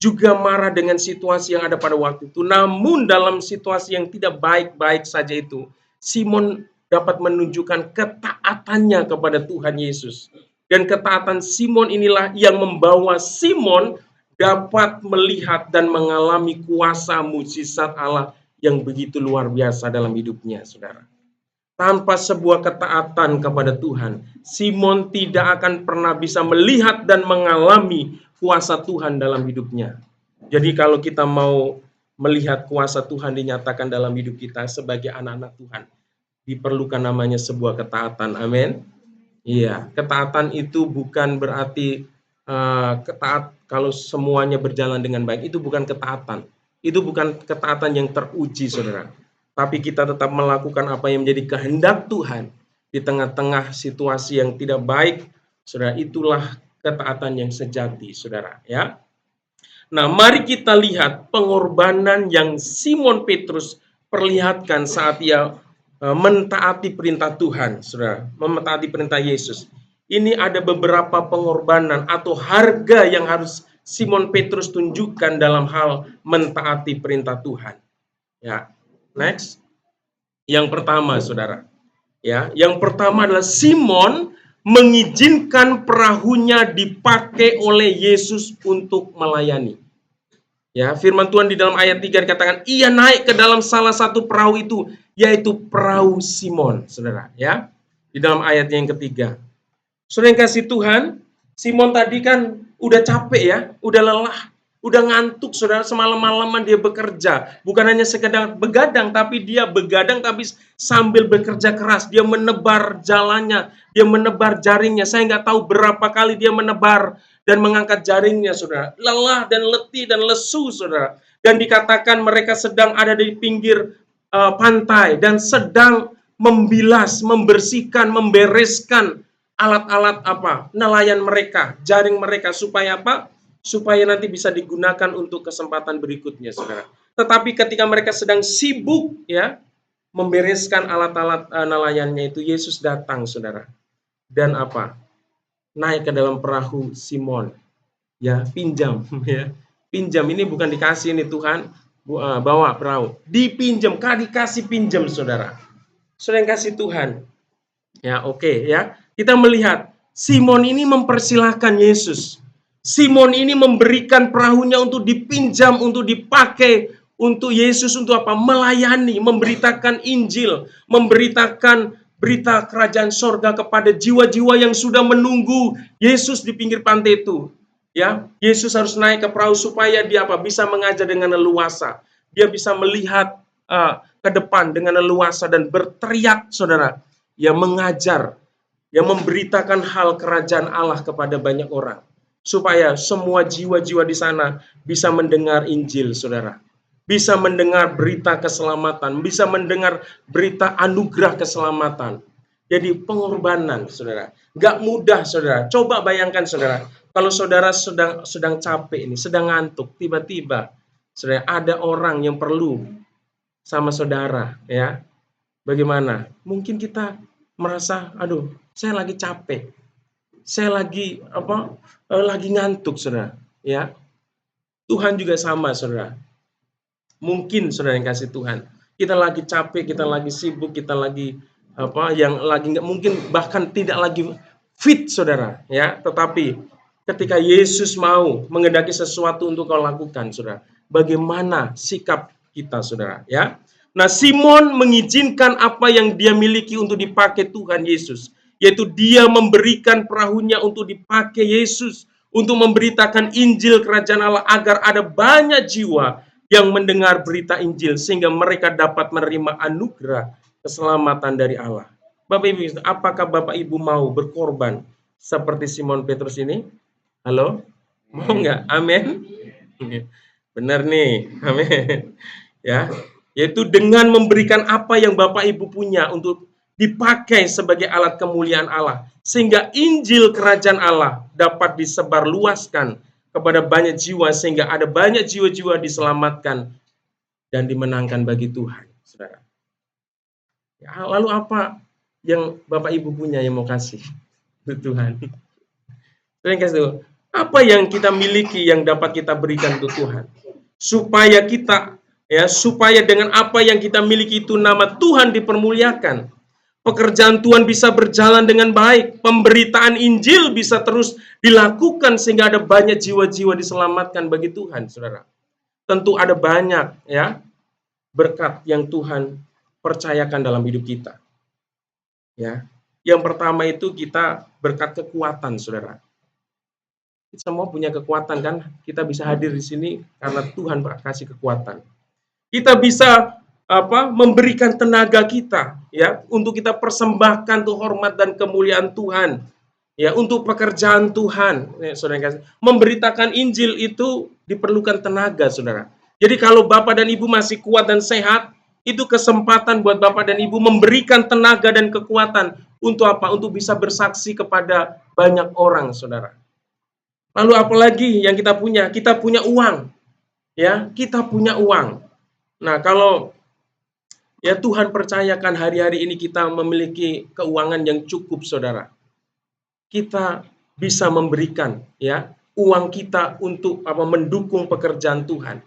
juga marah dengan situasi yang ada pada waktu itu. Namun dalam situasi yang tidak baik-baik saja itu, Simon dapat menunjukkan ketaatannya kepada Tuhan Yesus. Dan ketaatan Simon inilah yang membawa Simon dapat melihat dan mengalami kuasa mukjizat Allah yang begitu luar biasa dalam hidupnya, saudara. Tanpa sebuah ketaatan kepada Tuhan, Simon tidak akan pernah bisa melihat dan mengalami kuasa Tuhan dalam hidupnya. Jadi kalau kita mau melihat kuasa Tuhan dinyatakan dalam hidup kita sebagai anak-anak Tuhan, diperlukan namanya sebuah ketaatan. Amin. Iya, ketaatan itu bukan berarti ketaat kalau semuanya berjalan dengan baik. Itu bukan ketaatan. Itu bukan ketaatan yang teruji, saudara. Tapi kita tetap melakukan apa yang menjadi kehendak Tuhan di tengah-tengah situasi yang tidak baik, saudara. Itulah ketaatan yang sejati, saudara. Ya. Nah, mari kita lihat pengorbanan yang Simon Petrus perlihatkan saat ia mentaati perintah Tuhan, saudara, mentaati perintah Yesus. Ini ada beberapa pengorbanan atau harga yang harus Simon Petrus tunjukkan dalam hal mentaati perintah Tuhan. Ya, next. Yang pertama, saudara. Ya, yang pertama adalah Simon mengizinkan perahunya dipakai oleh Yesus untuk melayani. Ya, firman Tuhan di dalam ayat 3 dikatakan, ia naik ke dalam salah satu perahu itu, yaitu perahu Simon, saudara. Ya, di dalam ayat yang ketiga. Saudara yang kasih Tuhan, Simon tadi kan udah capek ya, udah lelah, udah ngantuk, saudara. Semalam-malaman dia bekerja, bukan hanya sekedar begadang, tapi dia begadang tapi sambil bekerja keras. Dia menebar jalannya, dia menebar jaringnya. Saya nggak tahu berapa kali dia menebar dan mengangkat jaringnya, saudara. Lelah dan letih dan lesu, saudara. Dan dikatakan mereka sedang ada di pinggir pantai dan sedang membilas, membersihkan, membereskan alat-alat nelayan mereka, jaring mereka, supaya apa? Supaya nanti bisa digunakan untuk kesempatan berikutnya, saudara. Tetapi ketika mereka sedang sibuk ya membereskan alat-alat nelayannya itu, Yesus datang, saudara. Dan naik ke dalam perahu Simon. Ya, pinjam ya. Pinjam, ini bukan dikasih nih Tuhan, bawa perahu. Dipinjam, dikasih pinjam, saudara. Saudara yang kasih Tuhan. Ya, oke ya. Kita melihat Simon ini mempersilahkan Yesus. Simon ini memberikan perahunya untuk dipinjam, untuk dipakai untuk Yesus, untuk melayani, memberitakan Injil, memberitakan berita kerajaan sorga kepada jiwa-jiwa yang sudah menunggu Yesus di pinggir pantai itu. Ya, Yesus harus naik ke perahu supaya dia bisa mengajar dengan leluasa. Dia bisa melihat ke depan dengan leluasa dan berteriak, saudara. Ya, mengajar, yang memberitakan hal kerajaan Allah kepada banyak orang, supaya semua jiwa-jiwa di sana bisa mendengar Injil, saudara, bisa mendengar berita keselamatan, bisa mendengar berita anugerah keselamatan. Jadi pengorbanan, saudara, gak mudah, saudara. Coba bayangkan, saudara, kalau saudara sedang capek ini, sedang ngantuk, tiba-tiba, saudara, ada orang yang perlu sama saudara, ya, bagaimana? Mungkin kita merasa, aduh, saya lagi capek, saya lagi lagi ngantuk, saudara. Ya, Tuhan juga sama, saudara. Mungkin saudara yang kasih Tuhan, kita lagi capek, kita lagi sibuk, kita lagi yang lagi nggak mungkin bahkan tidak lagi fit, saudara. Ya, tetapi ketika Yesus mau mengendaki sesuatu untuk kau lakukan, saudara, bagaimana sikap kita, saudara? Ya. Nah, Simon mengizinkan apa yang dia miliki untuk dipakai Tuhan Yesus, yaitu dia memberikan perahunya untuk dipakai Yesus, untuk memberitakan Injil kerajaan Allah, agar ada banyak jiwa yang mendengar berita Injil, sehingga mereka dapat menerima anugerah keselamatan dari Allah. Bapak Ibu, apakah Bapak Ibu mau berkorban seperti Simon Petrus ini? Halo? Mau nggak? Amin? Benar nih, amin. Ya, yaitu dengan memberikan apa yang Bapak Ibu punya untuk dipakai sebagai alat kemuliaan Allah, sehingga Injil kerajaan Allah dapat disebarluaskan kepada banyak jiwa, sehingga ada banyak jiwa-jiwa diselamatkan dan dimenangkan bagi Tuhan, saudara. Ya, lalu apa yang Bapak Ibu punya yang mau kasih ke Tuhan? Apa yang kita miliki yang dapat kita berikan untuk Tuhan, supaya kita supaya dengan apa yang kita miliki itu nama Tuhan dipermuliakan. pekerjaan Tuhan bisa berjalan dengan baik, pemberitaan Injil bisa terus dilakukan sehingga ada banyak jiwa-jiwa diselamatkan bagi Tuhan, saudara. Tentu ada banyak ya berkat yang Tuhan percayakan dalam hidup kita. Ya, yang pertama itu kita berkat kekuatan, saudara. Kita semua punya kekuatan kan? Kita bisa hadir di sini karena Tuhan kasih kekuatan. Kita bisa memberikan tenaga kita ya untuk kita persembahkan tuh hormat dan kemuliaan Tuhan ya untuk pekerjaan Tuhan ya, saudara. Memberitakan Injil itu diperlukan tenaga, saudara. Jadi kalau Bapak dan Ibu masih kuat dan sehat, itu kesempatan buat Bapak dan Ibu memberikan tenaga dan kekuatan untuk apa? Untuk bisa bersaksi kepada banyak orang, saudara. Lalu apalagi yang kita punya? Kita punya uang ya, kita punya uang. Nah, kalau ya Tuhan percayakan hari-hari ini kita memiliki keuangan yang cukup, saudara. Kita bisa memberikan ya uang kita untuk mendukung pekerjaan Tuhan.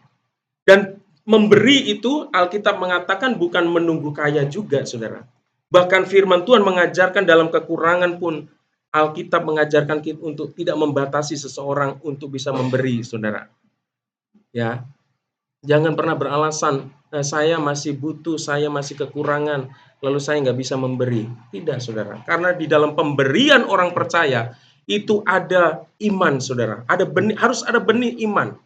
Dan memberi itu Alkitab mengatakan bukan menunggu kaya juga, saudara. Bahkan firman Tuhan mengajarkan dalam kekurangan pun Alkitab mengajarkan kita untuk tidak membatasi seseorang untuk bisa memberi, saudara. Ya, jangan pernah beralasan, saya masih butuh, saya masih kekurangan, lalu saya nggak bisa memberi. Tidak, saudara. Karena di dalam pemberian orang percaya, itu ada iman, saudara. Harus ada benih iman.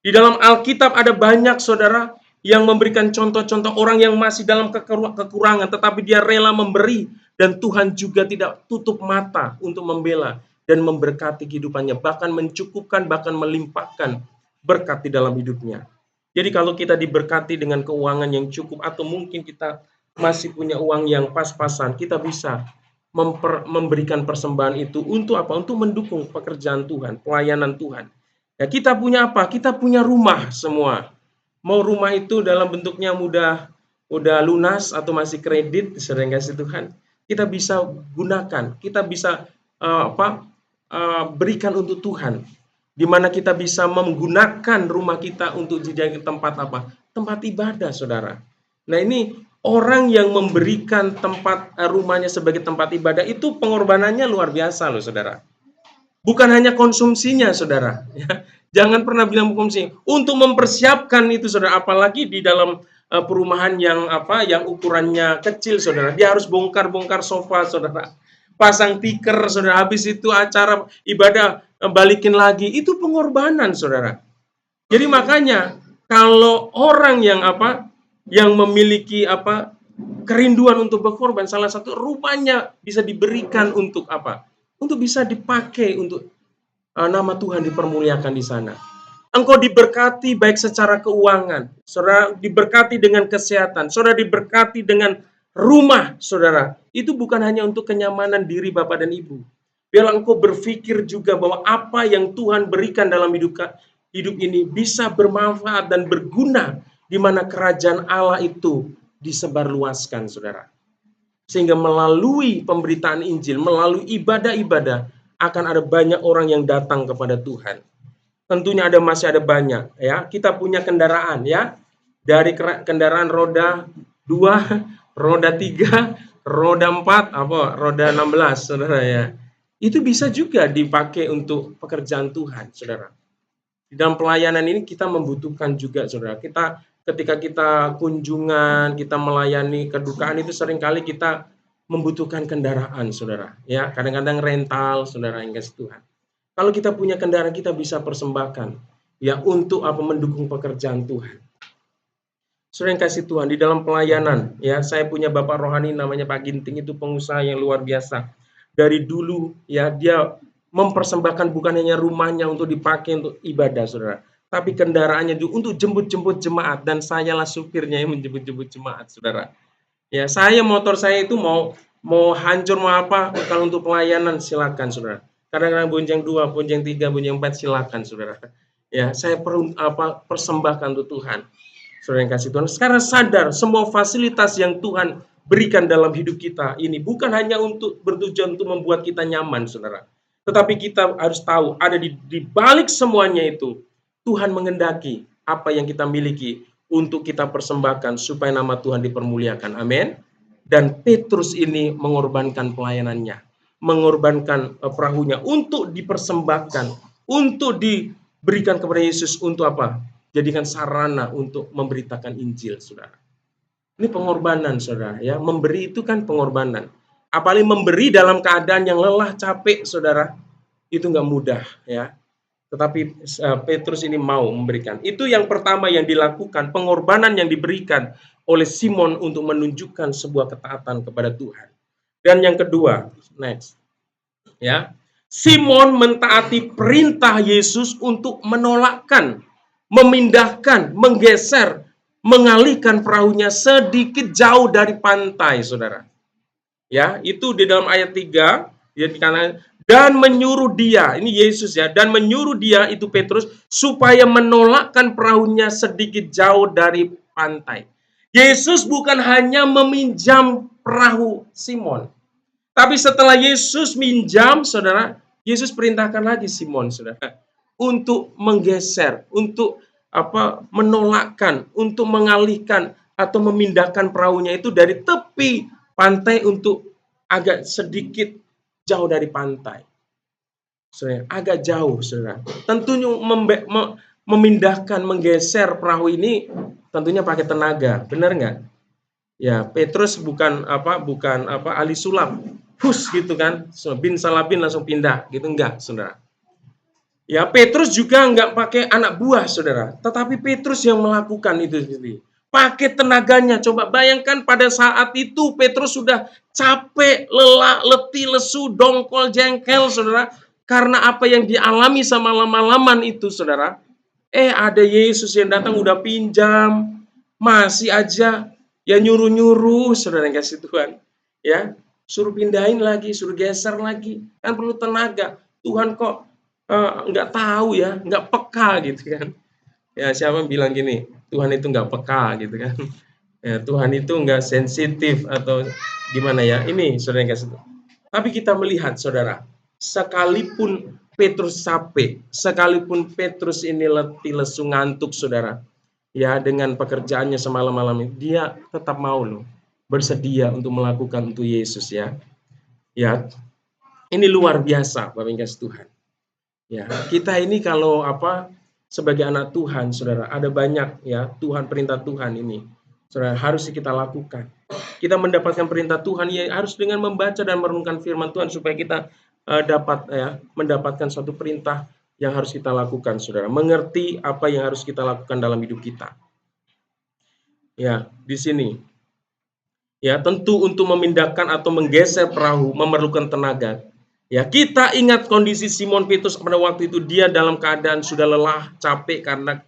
Di dalam Alkitab ada banyak, saudara, yang memberikan contoh-contoh orang yang masih dalam kekurangan, tetapi dia rela memberi. Dan Tuhan juga tidak tutup mata untuk membela dan memberkati kehidupannya. Bahkan mencukupkan, bahkan melimpahkan berkat di dalam hidupnya. Jadi kalau kita diberkati dengan keuangan yang cukup atau mungkin kita masih punya uang yang pas-pasan, kita bisa memberikan persembahan itu untuk apa? Untuk mendukung pekerjaan Tuhan, pelayanan Tuhan. Ya, kita punya apa? Kita punya rumah semua. Mau rumah itu dalam bentuknya udah lunas atau masih kredit, sering kasih Tuhan, kita bisa gunakan, kita bisa berikan untuk Tuhan. Di mana kita bisa menggunakan rumah kita untuk dijadikan tempat apa? Tempat ibadah, saudara. Nah, ini orang yang memberikan tempat rumahnya sebagai tempat ibadah itu pengorbanannya luar biasa loh, saudara. Bukan hanya konsumsinya, saudara. Ya, jangan pernah bilang konsumsi. Untuk mempersiapkan itu, saudara, apalagi di dalam perumahan yang ukurannya kecil, saudara. Dia harus bongkar-bongkar sofa, saudara. Pasang tikar, saudara. Habis itu acara ibadah balikin lagi. Itu pengorbanan, saudara. Jadi makanya kalau orang yang memiliki kerinduan untuk berkorban, salah satu rumahnya bisa diberikan untuk apa? Untuk bisa dipakai untuk nama Tuhan dipermuliakan di sana. Engkau diberkati baik secara keuangan, saudara diberkati dengan kesehatan, saudara diberkati dengan rumah, saudara. Itu bukan hanya untuk kenyamanan diri Bapak dan Ibu. Biarlah engkau berpikir juga bahwa apa yang Tuhan berikan dalam hidup ini bisa bermanfaat dan berguna di mana kerajaan Allah itu disebarluaskan, saudara. Sehingga melalui pemberitaan Injil, melalui ibadah-ibadah, akan ada banyak orang yang datang kepada Tuhan. Tentunya masih ada banyak ya. Kita punya kendaraan ya. Dari kendaraan roda 2, roda 3, roda 4, roda 16, saudara ya. Itu bisa juga dipakai untuk pekerjaan Tuhan, saudara. Di dalam pelayanan ini kita membutuhkan juga, saudara. Ketika kita kunjungan, kita melayani kedukaan itu seringkali kita membutuhkan kendaraan, saudara. Ya, kadang-kadang rental, saudara, yang kasih Tuhan. Kalau kita punya kendaraan, kita bisa persembahkan ya untuk mendukung pekerjaan Tuhan. Saudara yang kasih Tuhan, di dalam pelayanan ya, saya punya Bapak rohani namanya Pak Ginting, itu pengusaha yang luar biasa. Dari dulu ya dia mempersembahkan bukan hanya rumahnya untuk dipakai untuk ibadah, saudara, tapi kendaraannya juga untuk jemput-jemput jemaat, dan sayalah supirnya yang menjemput-jemput jemaat, saudara. Ya, motor saya itu mau hancur mau apa, kalau untuk pelayanan silakan, saudara. Kadang-kadang bonceng 2, bonceng 3, bonceng 4 silakan, saudara. Ya, saya perlu persembahkan untuk Tuhan. Saudara yang kasih Tuhan, sekarang sadar semua fasilitas yang Tuhan berikan dalam hidup kita ini bukan hanya untuk bertujuan untuk membuat kita nyaman, saudara. Tetapi kita harus tahu ada di balik semuanya itu Tuhan mengendaki apa yang kita miliki untuk kita persembahkan supaya nama Tuhan dipermuliakan. Amin. Dan Petrus ini mengorbankan pelayanannya, mengorbankan perahunya untuk dipersembahkan, untuk diberikan kepada Yesus untuk apa? Jadikan sarana untuk memberitakan Injil, saudara. Ini pengorbanan, saudara. Ya, memberi itu kan pengorbanan. Apalagi memberi dalam keadaan yang lelah, capek, saudara, itu nggak mudah, ya. Tetapi Petrus ini mau memberikan. Itu yang pertama yang dilakukan, pengorbanan yang diberikan oleh Simon untuk menunjukkan sebuah ketaatan kepada Tuhan. Dan yang kedua, next, ya, Simon mentaati perintah Yesus untuk menolakkan, memindahkan, menggeser, mengalihkan perahunya sedikit jauh dari pantai, saudara. Ya, itu di dalam ayat 3, ya, dan menyuruh dia, ini Yesus ya, dan menyuruh dia, itu Petrus, supaya menolakkan perahunya sedikit jauh dari pantai. Yesus bukan hanya meminjam perahu Simon, tapi setelah Yesus minjam, saudara, Yesus perintahkan lagi Simon, saudara, untuk menggeser, untuk menolakkan, untuk mengalihkan atau memindahkan perahunya itu dari tepi pantai untuk agak sedikit jauh dari pantai. Saudara, agak jauh, saudara. Tentunya memindahkan, menggeser perahu ini tentunya pakai tenaga, benar nggak? Ya, Petrus bukan ahli sulap, gitu kan, bin salabin langsung pindah, gitu enggak, saudara. Ya, Petrus juga enggak pakai anak buah, saudara, tetapi Petrus yang melakukan itu sendiri. Pakai tenaganya, coba bayangkan pada saat itu Petrus sudah capek, lelah, letih, lesu, dongkol, jengkel, saudara, karena apa yang dialami sama lama-laman itu, saudara. Ada Yesus yang datang udah pinjam, masih aja ya nyuruh-nyuruh, saudara yang kasih Tuhan, ya suruh pindahin lagi, suruh geser lagi, kan perlu tenaga. Tuhan kok nggak tahu ya, nggak peka gitu kan. Ya, siapa yang bilang gini, Tuhan itu nggak peka gitu kan. Ya, Tuhan itu nggak sensitif atau gimana ya. Ini saudara yang kasih Tuhan. Tapi kita melihat, saudara, sekalipun Petrus capek, sekalipun Petrus ini letih, lesu, ngantuk, saudara, ya dengan pekerjaannya semalam-malam ini, dia tetap mau loh, bersedia untuk melakukan untuk Yesus, ya. Ya, ini luar biasa, Bapak Ibu Tuhan. Ya, kita ini kalau sebagai anak Tuhan, saudara, ada banyak ya Tuhan, perintah Tuhan ini, saudara, harus kita lakukan. Kita mendapatkan perintah Tuhan ya harus dengan membaca dan merenungkan firman Tuhan supaya kita dapat mendapatkan suatu perintah yang harus kita lakukan, saudara. Mengerti apa yang harus kita lakukan dalam hidup kita. Ya, di sini. Ya, tentu untuk memindahkan atau menggeser perahu memerlukan tenaga. Ya, kita ingat kondisi Simon Petrus pada waktu itu, dia dalam keadaan sudah lelah, capek karena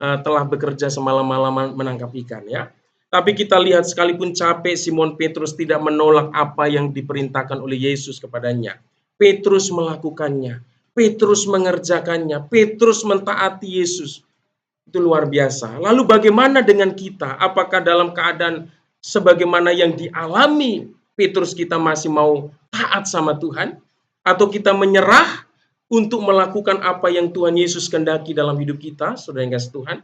telah bekerja semalam-malam menangkap ikan, ya. Tapi kita lihat sekalipun capek, Simon Petrus tidak menolak apa yang diperintahkan oleh Yesus kepadanya. Petrus melakukannya, Petrus mengerjakannya, Petrus mentaati Yesus. Itu luar biasa. Lalu bagaimana dengan kita? Apakah dalam keadaan sebagaimana yang dialami Petrus kita masih mau taat sama Tuhan? Atau kita menyerah untuk melakukan apa yang Tuhan Yesus kehendaki dalam hidup kita, saudara yang kasih Tuhan?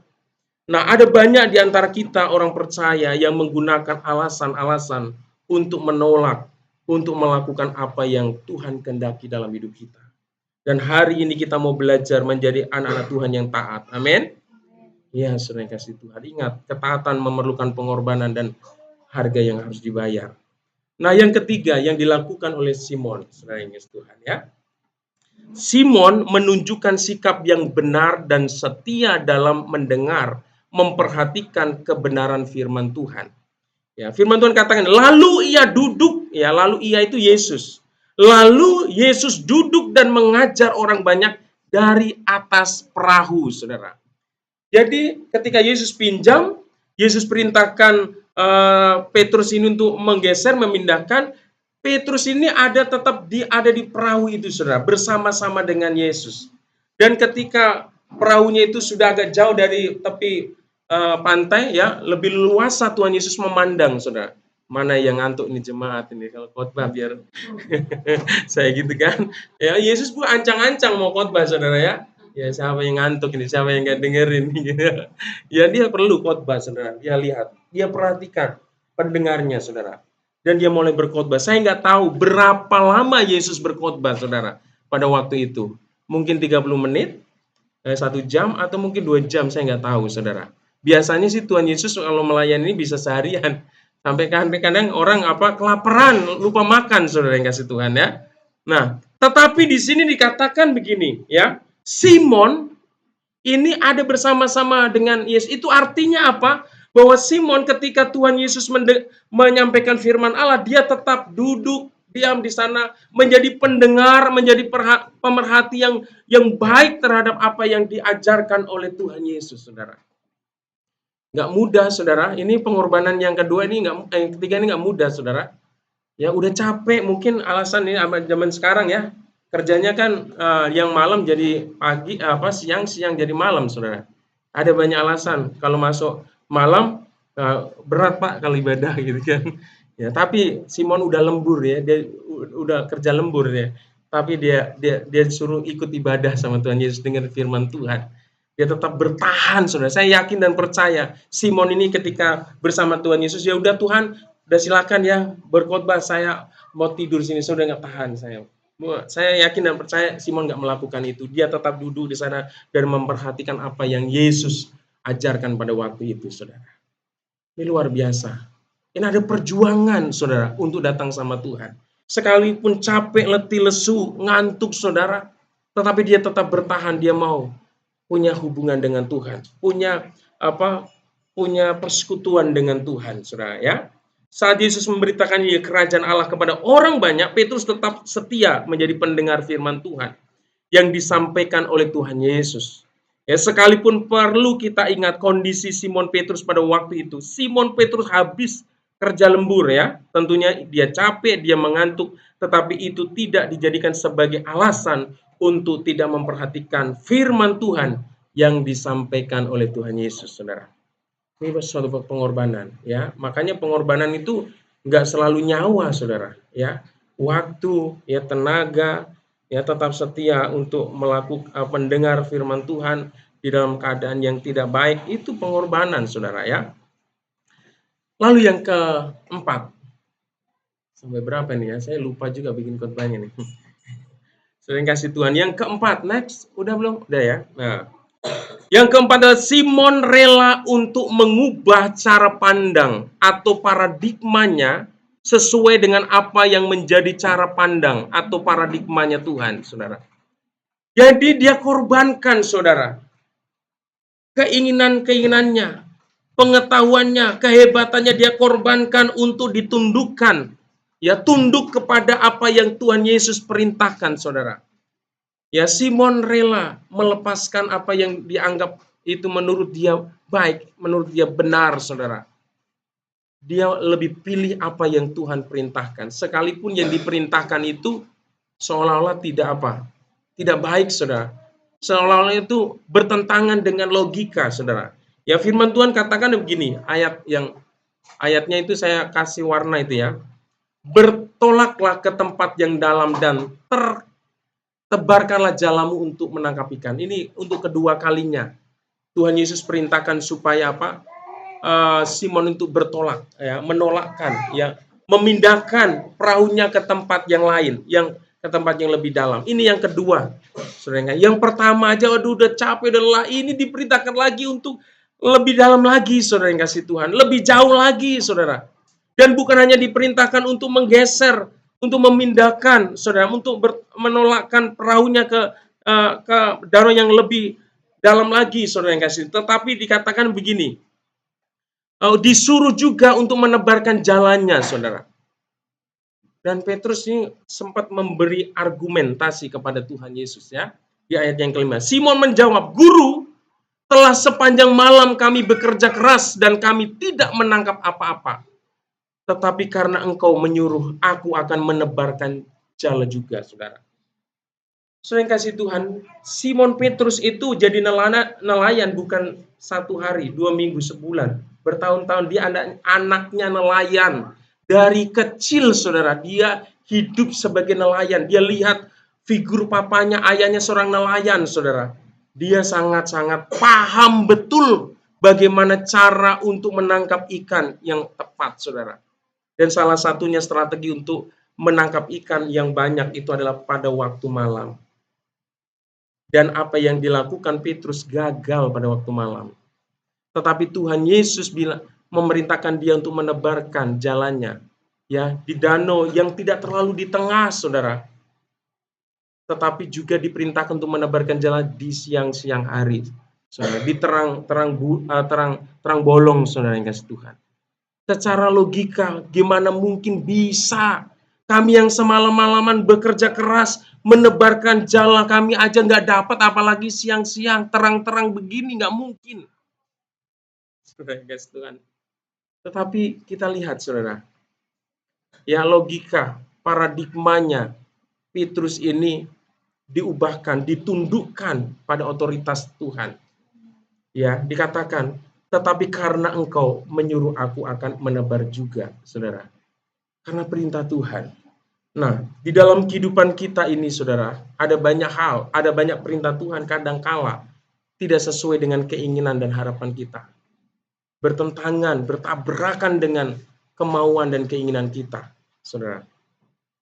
Nah, ada banyak di antara kita orang percaya yang menggunakan alasan-alasan untuk menolak, untuk melakukan apa yang Tuhan kehendaki dalam hidup kita. Dan hari ini kita mau belajar menjadi anak-anak Tuhan yang taat. Amin. Ya, saudara yang kasih Tuhan. Ingat, ketaatan memerlukan pengorbanan dan harga yang harus dibayar. Nah, yang ketiga yang dilakukan oleh Simon, saudara yang kasih Tuhan, ya. Simon menunjukkan sikap yang benar dan setia dalam mendengar, memperhatikan kebenaran firman Tuhan. Ya, firman Tuhan katakan, lalu ia duduk, ya, lalu ia itu Yesus. Lalu Yesus duduk dan mengajar orang banyak dari atas perahu, saudara. Jadi ketika Yesus pinjam, Yesus perintahkan Petrus ini untuk menggeser, memindahkan. Petrus ini tetap ada di perahu itu, saudara, bersama-sama dengan Yesus. Dan ketika perahunya itu sudah agak jauh dari tepi pantai, ya, lebih luasa Tuhan Yesus memandang, saudara. Mana yang ngantuk ini jemaat ini kalau khotbah biar saya gitu kan. Ya, Yesus pun ancang-ancang mau khotbah, saudara, ya. Ya, siapa yang ngantuk ini, siapa yang nggak dengerin gitu. Ya, dia perlu khotbah, saudara. Dia lihat, dia perhatikan pendengarnya, saudara. dan dia mulai berkhotbah. Saya nggak tahu berapa lama Yesus berkhotbah, saudara, pada waktu itu. Mungkin 30 menit, 1 jam, atau mungkin 2 jam, saya nggak tahu, saudara. Biasanya sih Tuhan Yesus kalau melayani bisa seharian. Sampai kadang-kadang orang kelaparan, lupa makan, saudara yang kasih Tuhan ya. Nah, tetapi di sini dikatakan begini ya, Simon ini ada bersama-sama dengan Yesus. Itu artinya apa? Bahwa Simon ketika Tuhan Yesus menyampaikan firman Allah, dia tetap duduk diam di sana, menjadi pendengar, menjadi pemerhati yang baik terhadap apa yang diajarkan oleh Tuhan Yesus, saudara. Nggak mudah, saudara. Ini pengorbanan yang kedua ini yang ketiga ini nggak mudah, saudara. Ya udah capek, mungkin alasan ini zaman sekarang ya. Kerjanya kan yang malam jadi pagi, siang jadi malam, saudara. Ada banyak alasan. Kalau masuk malam berat Pak kalau ibadah gitu kan. Ya, tapi Simon udah lembur ya, dia udah kerja lembur ya. Tapi dia suruh ikut ibadah sama Tuhan Yesus dengan firman Tuhan. Dia tetap bertahan, saudara. Saya yakin dan percaya Simon ini ketika bersama Tuhan Yesus, ya udah Tuhan, udah silakan ya berkhotbah, saya mau tidur sini, sudah nggak tahan saya. Saya yakin dan percaya Simon nggak melakukan itu. Dia tetap duduk di sana dan memperhatikan apa yang Yesus ajarkan pada waktu itu, saudara. Ini luar biasa. Ini ada perjuangan, saudara, untuk datang sama Tuhan. Sekalipun capek, letih, lesu, ngantuk, saudara, tetapi dia tetap bertahan. Dia mau punya hubungan dengan Tuhan, punya persekutuan dengan Tuhan, saudara ya. Saat Yesus memberitakan kerajaan Allah kepada orang banyak, Petrus tetap setia menjadi pendengar firman Tuhan yang disampaikan oleh Tuhan Yesus. Ya, sekalipun perlu kita ingat kondisi Simon Petrus pada waktu itu. Simon Petrus habis kerja lembur ya. Tentunya dia capek, dia mengantuk, tetapi itu tidak dijadikan sebagai alasan untuk tidak memperhatikan firman Tuhan yang disampaikan oleh Tuhan Yesus, saudara. Ini suatu pengorbanan ya. Makanya pengorbanan itu nggak selalu nyawa, saudara ya. Waktu, ya tenaga, ya tetap setia untuk melakukan mendengar firman Tuhan di dalam keadaan yang tidak baik, itu pengorbanan, saudara ya. Lalu yang keempat, sampai berapa nih ya? Saya lupa juga bikin khotbahnya nih. Sering kasih Tuhan. Yang keempat, next, udah belum? Udah ya. Nah, yang keempat adalah Simon rela untuk mengubah cara pandang atau paradigmanya sesuai dengan apa yang menjadi cara pandang atau paradigmanya Tuhan, saudara. Jadi dia korbankan, saudara, keinginannya, pengetahuannya, kehebatannya dia korbankan untuk ditundukkan. Ya, tunduk kepada apa yang Tuhan Yesus perintahkan, saudara. Ya, Simon rela melepaskan apa yang dianggap itu menurut dia baik, menurut dia benar, saudara. Dia lebih pilih apa yang Tuhan perintahkan. Sekalipun yang diperintahkan itu seolah-olah tidak baik, saudara. Seolah-olah itu bertentangan dengan logika, saudara. Ya, firman Tuhan katakan begini, ayatnya itu saya kasih warna itu ya. Bertolaklah ke tempat yang dalam dan tebarkanlah jalamu untuk menangkap ikan. Ini untuk kedua kalinya Tuhan Yesus perintahkan supaya Simon untuk bertolak, ya, menolakkan, ya, memindahkan perahunya ke tempat yang lain, ke tempat yang lebih dalam. Ini yang kedua, saudara. Yang pertama aja udah capek, udah lelah. Ini diperintahkan lagi untuk lebih dalam lagi, saudara yang kasih Tuhan, lebih jauh lagi, saudara. Dan bukan hanya diperintahkan untuk menggeser, untuk memindahkan, saudara, untuk menolakkan perahunya ke danau yang lebih dalam lagi, saudara yang kasih. Tetapi dikatakan begini, disuruh juga untuk menebarkan jalannya, saudara. Dan Petrus ini sempat memberi argumentasi kepada Tuhan Yesus ya. Di ayat yang kelima, Simon menjawab, "Guru, telah sepanjang malam kami bekerja keras dan kami tidak menangkap apa-apa. Tetapi karena engkau menyuruh, aku akan menebarkan jala juga," saudara. Saudara yang kasih Tuhan, Simon Petrus itu jadi nelayan bukan 1 hari, 2 minggu, sebulan. Bertahun-tahun dia anaknya nelayan. Dari kecil, saudara, dia hidup sebagai nelayan. Dia lihat figur papanya, ayahnya seorang nelayan, saudara. Dia sangat-sangat paham betul bagaimana cara untuk menangkap ikan yang tepat, saudara. Dan salah satunya strategi untuk menangkap ikan yang banyak itu adalah pada waktu malam. Dan apa yang dilakukan Petrus gagal pada waktu malam. Tetapi Tuhan Yesus memerintahkan dia untuk menebarkan jalannya, ya, di danau yang tidak terlalu di tengah, saudara, tetapi juga diperintahkan untuk menebarkan jalan di siang-siang hari, saudara, di terang bolong, saudara yang kasih Tuhan. Secara logika, gimana mungkin bisa kami yang semalam-malaman bekerja keras menebarkan jalan kami aja nggak dapat, apalagi siang-siang terang-terang begini, nggak mungkin. Saudara yang kasih Tuhan. Tetapi kita lihat, saudara, ya, logika, paradigmanya Petrus ini diubahkan, ditundukkan pada otoritas Tuhan. Ya, dikatakan, tetapi karena engkau menyuruh aku akan menebar juga, saudara. Karena perintah Tuhan. Nah, di dalam kehidupan kita ini, saudara, ada banyak hal, ada banyak perintah Tuhan kadangkala tidak sesuai dengan keinginan dan harapan kita. Bertentangan, bertabrakan dengan kemauan dan keinginan kita, saudara.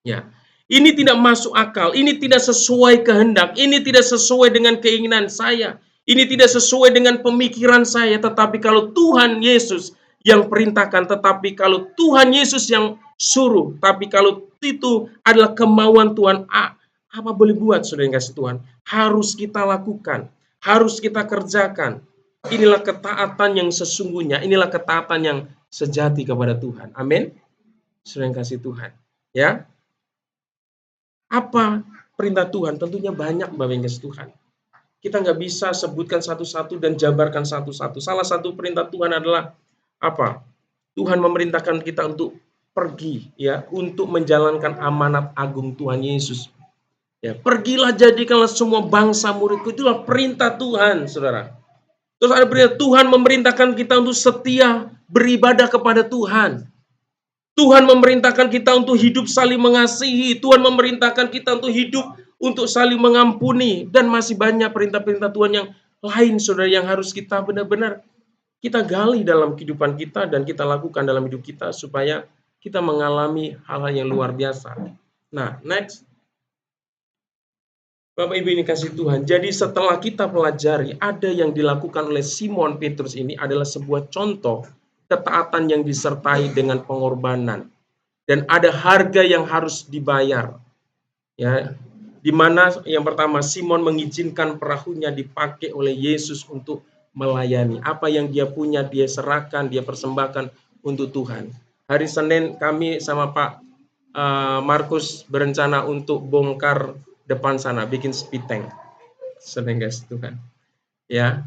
Ya, ini tidak masuk akal, ini tidak sesuai kehendak, ini tidak sesuai dengan keinginan saya, ini tidak sesuai dengan pemikiran saya. Tetapi kalau Tuhan Yesus yang perintahkan, tetapi kalau Tuhan Yesus yang suruh, tapi kalau itu adalah kemauan Tuhan, apa boleh buat, saudara yang kasih Tuhan? Harus kita lakukan, harus kita kerjakan. Inilah ketaatan yang sesungguhnya, inilah ketaatan yang sejati kepada Tuhan. Amin. Saudara yang kasih Tuhan, ya. Apa perintah Tuhan? Tentunya banyak, Bapak yang kasih Tuhan. Kita nggak bisa sebutkan satu-satu dan jabarkan satu-satu. Salah satu perintah Tuhan adalah apa? Tuhan memerintahkan kita untuk pergi, ya, untuk menjalankan amanat agung Tuhan Yesus. Ya, pergilah jadikanlah semua bangsa muridku. Itulah perintah Tuhan, saudara. Terus ada perintah Tuhan memerintahkan kita untuk setia beribadah kepada Tuhan. Tuhan memerintahkan kita untuk hidup saling mengasihi. Tuhan memerintahkan kita untuk hidup untuk saling mengampuni. Dan masih banyak perintah-perintah Tuhan yang lain, saudara, yang harus kita benar-benar kita gali dalam kehidupan kita dan kita lakukan dalam hidup kita supaya kita mengalami hal-hal yang luar biasa. Nah, next. Bapak Ibu ini kasih Tuhan. Jadi setelah kita pelajari, ada yang dilakukan oleh Simon Petrus ini adalah sebuah contoh ketaatan yang disertai dengan pengorbanan. Dan ada harga yang harus dibayar. Ya, di mana yang pertama, Simon mengizinkan perahunya dipakai oleh Yesus untuk melayani. Apa yang dia punya, dia serahkan, dia persembahkan untuk Tuhan. Hari Senin kami sama Pak Markus berencana untuk bongkar depan sana, bikin speed tank. Seneng guys, Tuhan. Ya,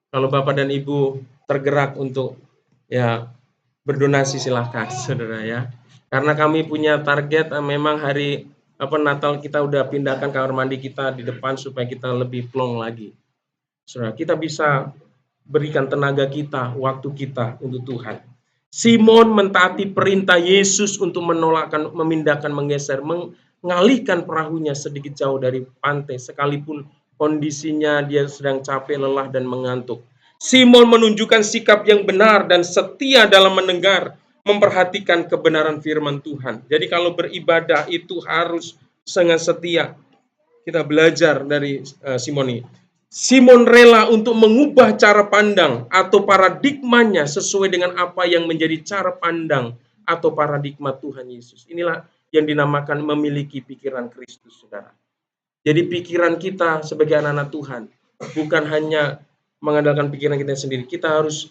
kalau Bapak dan Ibu tergerak untuk ya berdonasi silahkan, saudara ya. Karena kami punya target memang hari Natal kita udah pindahkan kamar mandi kita di depan supaya kita lebih plong lagi. Saudara, kita bisa berikan tenaga kita, waktu kita untuk Tuhan. Simon mentaati perintah Yesus untuk menolakkan, memindahkan, menggeser, mengalihkan perahunya sedikit jauh dari pantai sekalipun kondisinya dia sedang capek, lelah dan mengantuk. Simon menunjukkan sikap yang benar dan setia dalam mendengar, memperhatikan kebenaran firman Tuhan. Jadi kalau beribadah itu harus sangat setia. Kita belajar dari Simon ini. Simon rela untuk mengubah cara pandang atau paradigmanya sesuai dengan apa yang menjadi cara pandang atau paradigma Tuhan Yesus. Inilah yang dinamakan memiliki pikiran Kristus, saudara. Jadi pikiran kita sebagai anak-anak Tuhan bukan hanya mengandalkan pikiran kita sendiri. Kita harus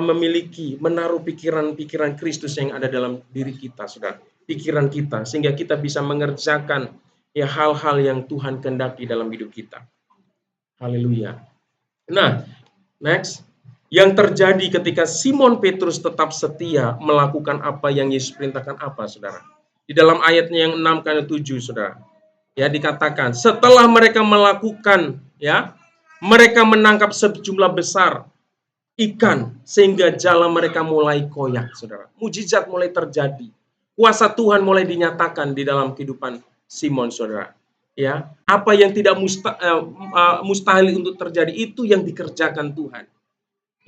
memiliki, menaruh pikiran-pikiran Kristus yang ada dalam diri kita, saudara. Pikiran kita, sehingga kita bisa mengerjakan ya hal-hal yang Tuhan kehendaki dalam hidup kita. Haleluya. Nah, next. Yang terjadi ketika Simon Petrus tetap setia melakukan apa yang Yesus perintahkan apa, saudara? Di dalam ayatnya yang 6 ke 7, saudara. Ya, dikatakan, setelah mereka melakukan, ya, mereka menangkap sejumlah besar ikan sehingga jala mereka mulai koyak, saudara. Mujizat mulai terjadi. Kuasa Tuhan mulai dinyatakan di dalam kehidupan Simon, saudara. Ya, apa yang tidak mustahil untuk terjadi itu yang dikerjakan Tuhan.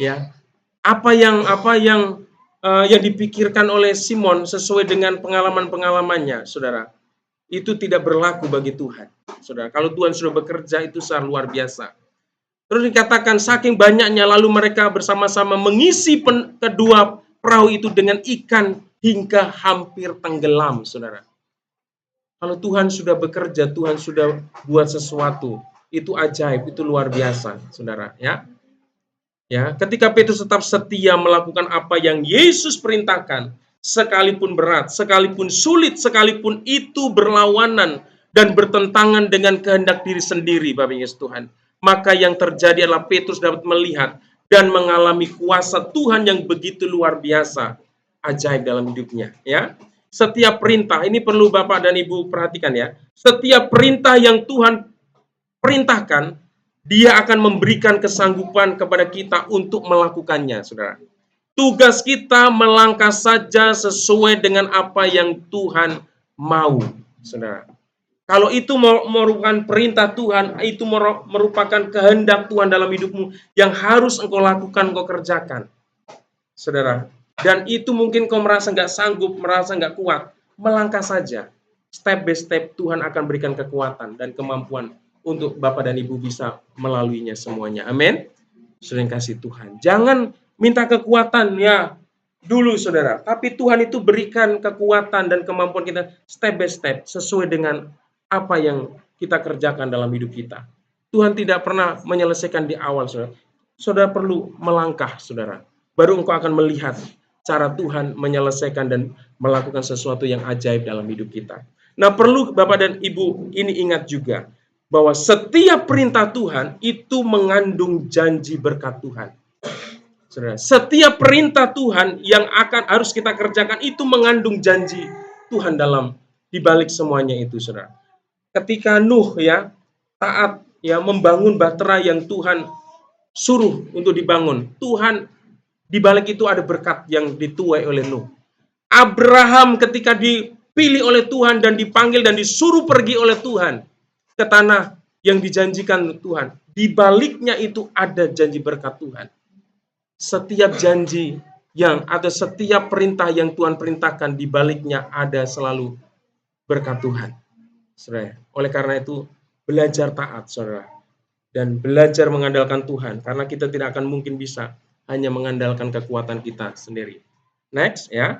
Ya, apa yang yang dipikirkan oleh Simon sesuai dengan pengalaman-pengalamannya, saudara, itu tidak berlaku bagi Tuhan. Saudara, kalau Tuhan sudah bekerja itu sangat luar biasa. Terus dikatakan saking banyaknya lalu mereka bersama-sama mengisi kedua perahu itu dengan ikan hingga hampir tenggelam, saudara. Kalau Tuhan sudah bekerja, Tuhan sudah buat sesuatu, itu ajaib, itu luar biasa, saudara. Ya, ketika Petrus tetap setia melakukan apa yang Yesus perintahkan, sekalipun berat, sekalipun sulit, sekalipun itu berlawanan dan bertentangan dengan kehendak diri sendiri, Bapak Yesus Tuhan. Maka yang terjadi adalah Petrus dapat melihat dan mengalami kuasa Tuhan yang begitu luar biasa, ajaib dalam hidupnya. Ya, setiap perintah ini perlu Bapak dan Ibu perhatikan ya. Setiap perintah yang Tuhan perintahkan, Dia akan memberikan kesanggupan kepada kita untuk melakukannya, saudara. Tugas kita melangkah saja sesuai dengan apa yang Tuhan mau, saudara. Kalau itu merupakan perintah Tuhan, itu merupakan kehendak Tuhan dalam hidupmu yang harus engkau lakukan, engkau kerjakan, saudara. Dan itu mungkin kau merasa nggak sanggup, merasa nggak kuat, melangkah saja. Step by step Tuhan akan berikan kekuatan dan kemampuan untuk Bapak dan Ibu bisa melaluinya semuanya. Amin. Sering kasih Tuhan. Jangan minta kekuatan ya dulu, saudara. Tapi Tuhan itu berikan kekuatan dan kemampuan kita step by step sesuai dengan apa yang kita kerjakan dalam hidup kita. Tuhan tidak pernah menyelesaikan di awal, saudara. Saudara perlu melangkah, saudara. Baru engkau akan melihat cara Tuhan menyelesaikan dan melakukan sesuatu yang ajaib dalam hidup kita. Nah, perlu Bapak dan Ibu ini ingat juga bahwa setiap perintah Tuhan itu mengandung janji berkat Tuhan. Saudara, setiap perintah Tuhan yang harus kita kerjakan itu mengandung janji Tuhan dalam dibalik semuanya itu, saudara. Ketika Nuh ya taat ya membangun bahtera yang Tuhan suruh untuk dibangun, Tuhan dibalik itu ada berkat yang dituai oleh Nuh. Abraham ketika dipilih oleh Tuhan dan dipanggil dan disuruh pergi oleh Tuhan ke tanah yang dijanjikan Tuhan. Di baliknya itu ada janji berkat Tuhan. Setiap janji atau setiap perintah yang Tuhan perintahkan, di baliknya ada selalu berkat Tuhan. Saudara, oleh karena itu belajar taat, saudara. Dan belajar mengandalkan Tuhan. Karena kita tidak akan mungkin bisa hanya mengandalkan kekuatan kita sendiri. Next ya.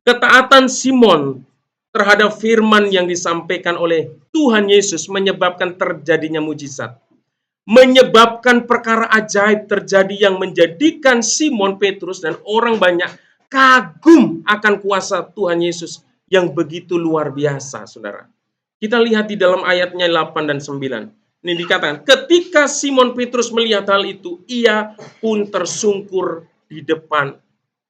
Ketaatan Simon terhadap firman yang disampaikan oleh Tuhan Yesus menyebabkan terjadinya mujizat. Menyebabkan perkara ajaib terjadi yang menjadikan Simon Petrus dan orang banyak kagum akan kuasa Tuhan Yesus yang begitu luar biasa, saudara. Kita lihat di dalam ayatnya 8 dan 9. Ini dikatakan, ketika Simon Petrus melihat hal itu, ia pun tersungkur di depan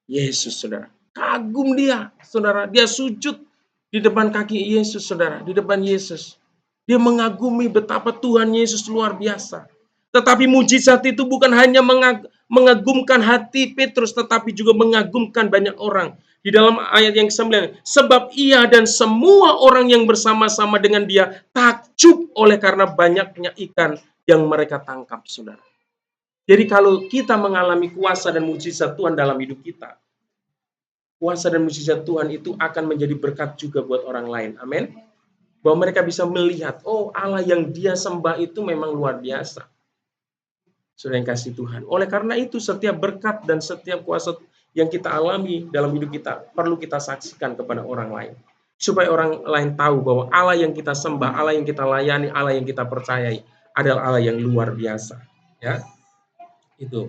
Yesus, saudara. Kagum dia, saudara. Dia sujud di depan kaki Yesus, saudara, di depan Yesus. Dia mengagumi betapa Tuhan Yesus luar biasa. Tetapi mujizat itu bukan hanya mengagumkan hati Petrus, tetapi juga mengagumkan banyak orang. Di dalam ayat yang ke-9, sebab ia dan semua orang yang bersama-sama dengan dia takjub oleh karena banyaknya ikan yang mereka tangkap, saudara. Jadi kalau kita mengalami kuasa dan mujizat Tuhan dalam hidup kita, kuasa dan mujizat Tuhan itu akan menjadi berkat juga buat orang lain. Amin. Bahwa mereka bisa melihat, oh Allah yang dia sembah itu memang luar biasa. Sudah yang kasih Tuhan. Oleh karena itu setiap berkat dan setiap kuasa yang kita alami dalam hidup kita perlu kita saksikan kepada orang lain. Supaya orang lain tahu bahwa Allah yang kita sembah, Allah yang kita layani, Allah yang kita percayai adalah Allah yang luar biasa. Ya, itu.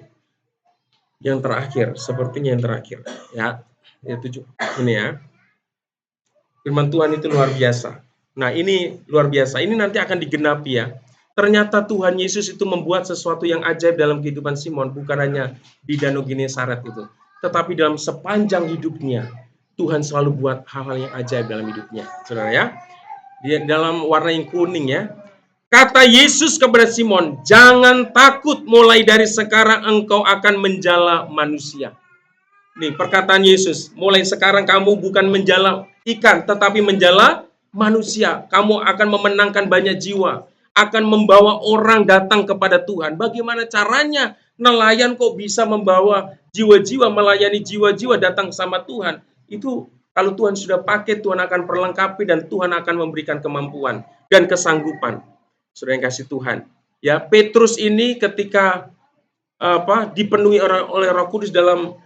Yang terakhir, sepertinya yang terakhir. Ya. Itu ini ya. Firman Tuhan itu luar biasa. Nah, ini luar biasa. Ini nanti akan digenapi ya. Ternyata Tuhan Yesus itu membuat sesuatu yang ajaib dalam kehidupan Simon, bukan hanya di Danau Genesaret itu, tetapi dalam sepanjang hidupnya Tuhan selalu buat hal-hal yang ajaib dalam hidupnya. Saudara ya. Di dalam warna yang kuning ya. Kata Yesus kepada Simon, "Jangan takut, mulai dari sekarang engkau akan menjala manusia." Nih perkataan Yesus, mulai sekarang kamu bukan menjala ikan, tetapi menjala manusia. Kamu akan memenangkan banyak jiwa, akan membawa orang datang kepada Tuhan. Bagaimana caranya? Nelayan kok bisa membawa jiwa-jiwa, melayani jiwa-jiwa datang sama Tuhan. Itu kalau Tuhan sudah pakai, Tuhan akan perlengkapi dan Tuhan akan memberikan kemampuan dan kesanggupan. Saudara yang kasih Tuhan. Ya, Petrus ini ketika dipenuhi oleh Roh Kudus dalam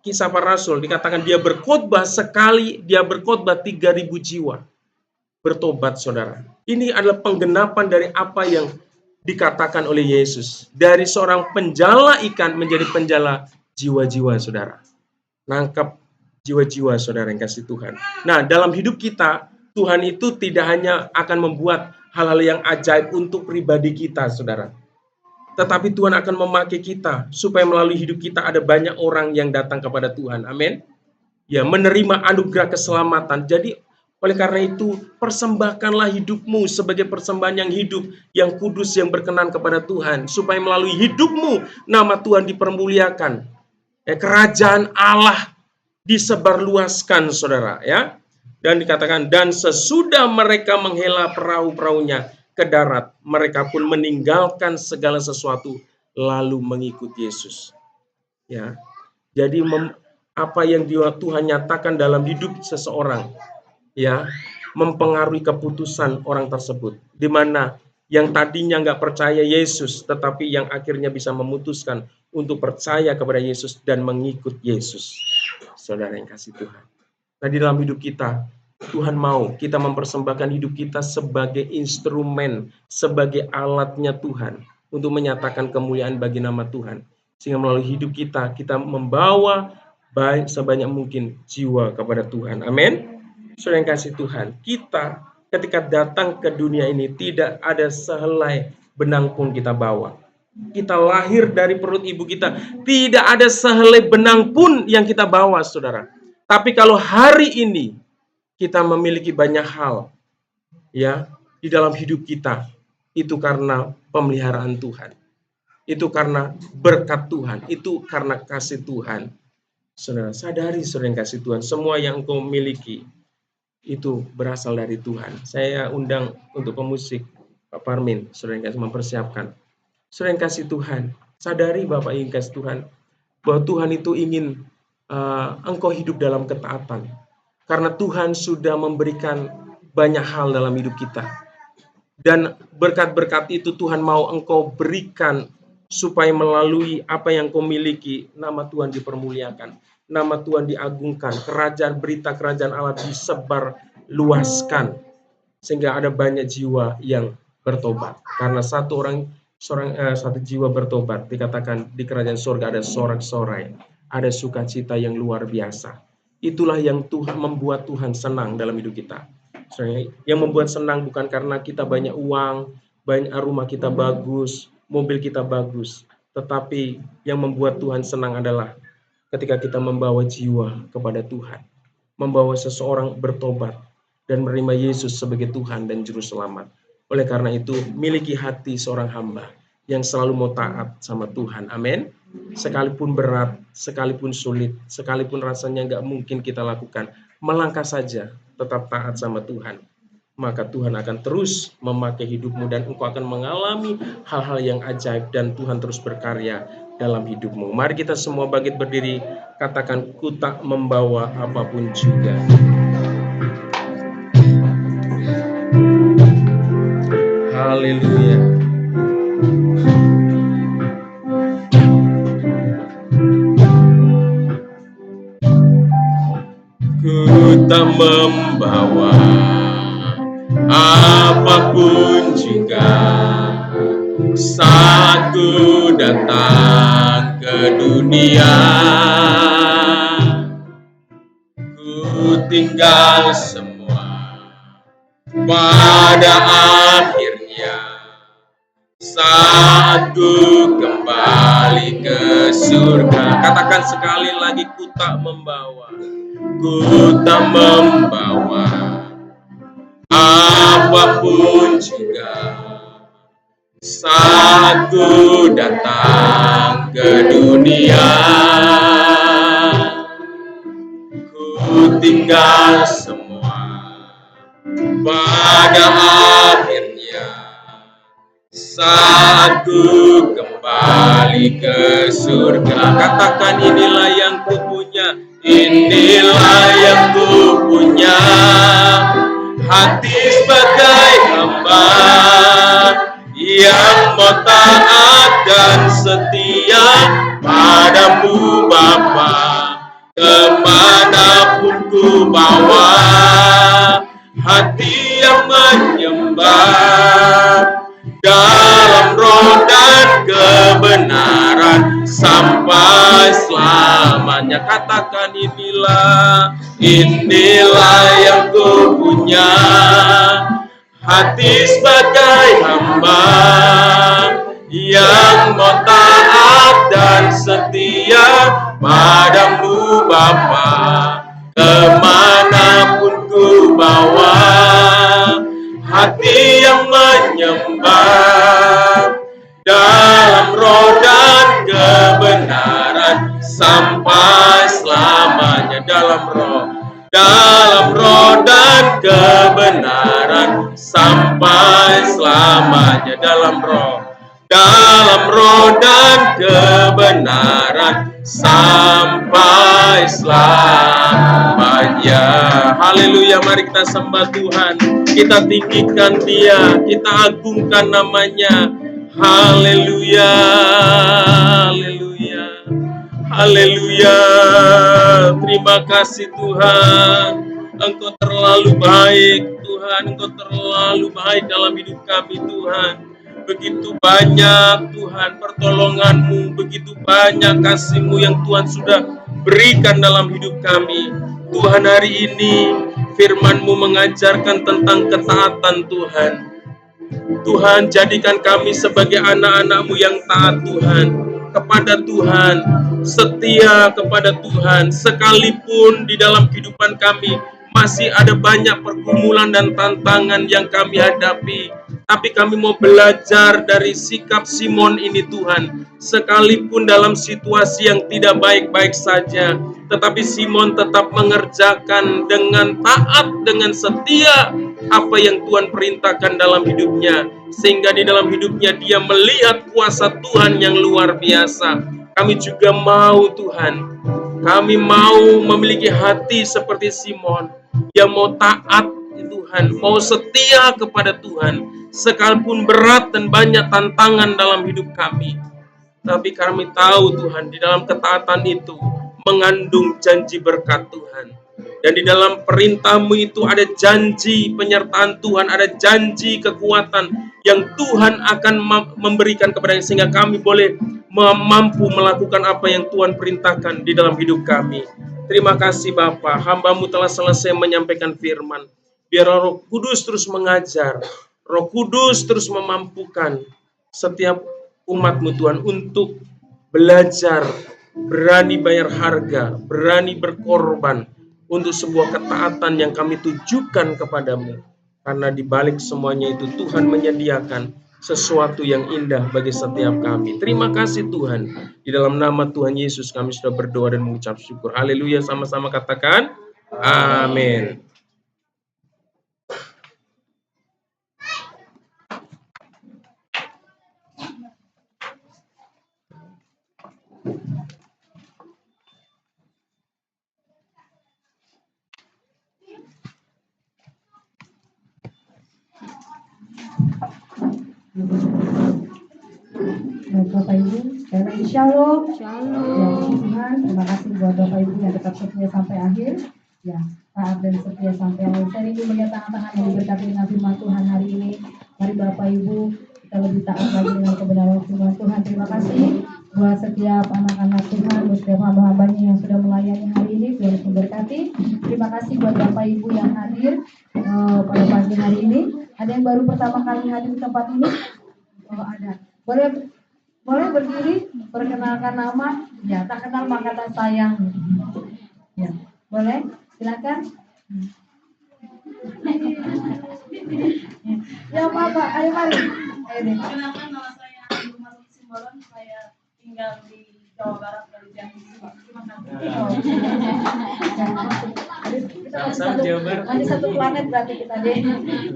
Kisah Para Rasul, dikatakan dia berkhotbah sekali, dia berkhotbah 3.000 jiwa bertobat, saudara. Ini adalah penggenapan dari apa yang dikatakan oleh Yesus. Dari seorang penjala ikan menjadi penjala jiwa-jiwa, saudara. Nangkap jiwa-jiwa, saudara yang kasih Tuhan. Nah, dalam hidup kita, Tuhan itu tidak hanya akan membuat hal-hal yang ajaib untuk pribadi kita, saudara. Tetapi Tuhan akan memakai kita supaya melalui hidup kita ada banyak orang yang datang kepada Tuhan. Amin. Ya, menerima anugerah keselamatan. Jadi oleh karena itu, persembahkanlah hidupmu sebagai persembahan yang hidup, yang kudus, yang berkenan kepada Tuhan. Supaya melalui hidupmu, nama Tuhan dipermuliakan. Kerajaan Allah disebarluaskan, saudara. Ya. Dan dikatakan, dan sesudah mereka menghela perahu-perahunya ke darat, mereka pun meninggalkan segala sesuatu, lalu mengikut Yesus. Ya. Jadi apa yang Tuhan nyatakan dalam hidup seseorang, ya, mempengaruhi keputusan orang tersebut, di mana yang tadinya nggak percaya Yesus, tetapi yang akhirnya bisa memutuskan untuk percaya kepada Yesus dan mengikut Yesus. Saudara yang kasih Tuhan. Nah, di dalam hidup kita, Tuhan mau kita mempersembahkan hidup kita sebagai instrumen, sebagai alatnya Tuhan untuk menyatakan kemuliaan bagi nama Tuhan. Sehingga melalui hidup kita, kita membawa baik sebanyak mungkin jiwa kepada Tuhan. Amin. Saudara yang kasih Tuhan, kita ketika datang ke dunia ini tidak ada sehelai benang pun kita bawa. Kita lahir dari perut ibu kita, tidak ada sehelai benang pun yang kita bawa, saudara. Tapi kalau hari ini kita memiliki banyak hal, ya, di dalam hidup kita, itu karena pemeliharaan Tuhan. Itu karena berkat Tuhan, itu karena kasih Tuhan. Saudara, sadari, saudara yang kasih Tuhan, semua yang engkau miliki itu berasal dari Tuhan. Saya undang untuk pemusik Pak Parmin, saudara yang kasih, mempersiapkan. Saudara yang kasih Tuhan, sadari Bapak yang kasih Tuhan, bahwa Tuhan itu ingin engkau hidup dalam ketaatan. Karena Tuhan sudah memberikan banyak hal dalam hidup kita. Dan berkat-berkat itu Tuhan mau engkau berikan supaya melalui apa yang kau miliki, nama Tuhan dipermuliakan. Nama Tuhan diagungkan, berita kerajaan Allah disebar luaskan, sehingga ada banyak jiwa yang bertobat. Karena satu jiwa bertobat, dikatakan di kerajaan surga ada sorak-sorai, ada sukacita yang luar biasa. Itulah yang Tuhan membuat Tuhan senang dalam hidup kita. Yang membuat senang bukan karena kita banyak uang, banyak rumah kita bagus, mobil kita bagus, tetapi yang membuat Tuhan senang adalah ketika kita membawa jiwa kepada Tuhan, membawa seseorang bertobat dan menerima Yesus sebagai Tuhan dan Juru Selamat. Oleh karena itu, miliki hati seorang hamba yang selalu mau taat sama Tuhan. Amin. Sekalipun berat, sekalipun sulit, sekalipun rasanya nggak mungkin kita lakukan, melangkah saja, tetap taat sama Tuhan. Maka Tuhan akan terus memakai hidupmu dan engkau akan mengalami hal-hal yang ajaib dan Tuhan terus berkarya dalam hidupmu. Mari kita semua bangkit berdiri, katakan, ku tak membawa apapun juga. Haleluya. Ku tak membawa apapun juga saat ku datang ke dunia. Ku tinggal semua pada akhirnya saat ku kembali ke surga. Katakan sekali lagi, ku tak membawa. Ku tak membawa apapun juga saat ku datang ke dunia. Ku tinggal semua pada akhirnya saat ku kembali kembali ke surga. Katakan inilah yang kupunya, inilah yang kupunya, hati sebagai hamba yang mau taat dan setia padamu Bapa. Kemanapun ku bawa, hati yang menyembah dalam roh dan kebenaran sampai selamanya. Katakan inilah yang ku punya, hati sebagai hamba yang mau taat dan setia padamu Bapa. Kemanapun ku bawa, hati yang menyembah dalam roh dan kebenaran sampai selamanya. Dalam roh dan kebenaran sampai selamanya. Dalam roh dan kebenaran sampai selamanya. Haleluya, mari kita sembah Tuhan, kita tinggikan Dia, kita agungkan namanya. Haleluya, haleluya, haleluya. Terima kasih Tuhan, Engkau terlalu baik Tuhan, Engkau terlalu baik dalam hidup kami Tuhan. Begitu banyak Tuhan pertolongan-Mu, begitu banyak kasih-Mu yang Tuhan sudah berikan dalam hidup kami. Tuhan, hari ini firman-Mu mengajarkan tentang ketaatan Tuhan. Tuhan, jadikan kami sebagai anak-anak-Mu yang taat Tuhan, kepada Tuhan, setia kepada Tuhan, sekalipun di dalam kehidupan kami masih ada banyak pergumulan dan tantangan yang kami hadapi. Tapi kami mau belajar dari sikap Simon ini Tuhan. Sekalipun dalam situasi yang tidak baik-baik saja, tetapi Simon tetap mengerjakan dengan taat, dengan setia apa yang Tuhan perintahkan dalam hidupnya. Sehingga di dalam hidupnya dia melihat kuasa Tuhan yang luar biasa. Kami juga mau Tuhan, kami mau memiliki hati seperti Simon, yang mau taat Tuhan, mau setia kepada Tuhan, sekalipun berat dan banyak tantangan dalam hidup kami. Tapi kami tahu Tuhan, di dalam ketaatan itu mengandung janji berkat Tuhan. Dan di dalam perintah-Mu itu ada janji penyertaan Tuhan, ada janji kekuatan yang Tuhan akan memberikan kepada kami, sehingga kami boleh mampu melakukan apa yang Tuhan perintahkan di dalam hidup kami. Terima kasih Bapa, hamba-Mu telah selesai menyampaikan firman. Biar Roh Kudus terus mengajar, Roh Kudus terus memampukan setiap umat-Mu Tuhan untuk belajar, berani bayar harga, berani berkorban untuk sebuah ketaatan yang kami tujukan kepadamu. Karena di balik semuanya itu Tuhan menyediakan sesuatu yang indah bagi setiap kami. Terima kasih Tuhan. Di dalam nama Tuhan Yesus kami sudah berdoa dan mengucap syukur. Haleluya, sama-sama katakan amin. Bapak Ibu, sekali lagi shalom. Ya, Tuhan, terima kasih buat Bapak Ibu yang tetap setia sampai akhir. Ya, taat dan setia sampai akhir. Saya rindu melihat tangan-tangan yang diberkati dengan firman Tuhan hari ini. Mari Bapak Ibu, kita lebih taat lagi dengan kebenaran firman Tuhan. Terima kasih buat setiap anak-anak Tuhan, buat setiap hamba-hambanya yang sudah melayani hari ini. Tuhan memberkati. Terima kasih buat Bapak Ibu yang hadir pada pagi hari ini. Ada yang baru pertama kali hadir di tempat ini? Oh, ada. Boleh berdiri, perkenalkan nama. Ya, tak kenal maka tak sayang. Ya, boleh, silakan. Ya, Pak, ayo mari. Ayo deh. Perkenalkan, nama saya Ibu Marut Simbolon. Saya tinggal di Jawa Barat dari Jambi. Terima kasih. Kita masih satu planet berarti kita deh.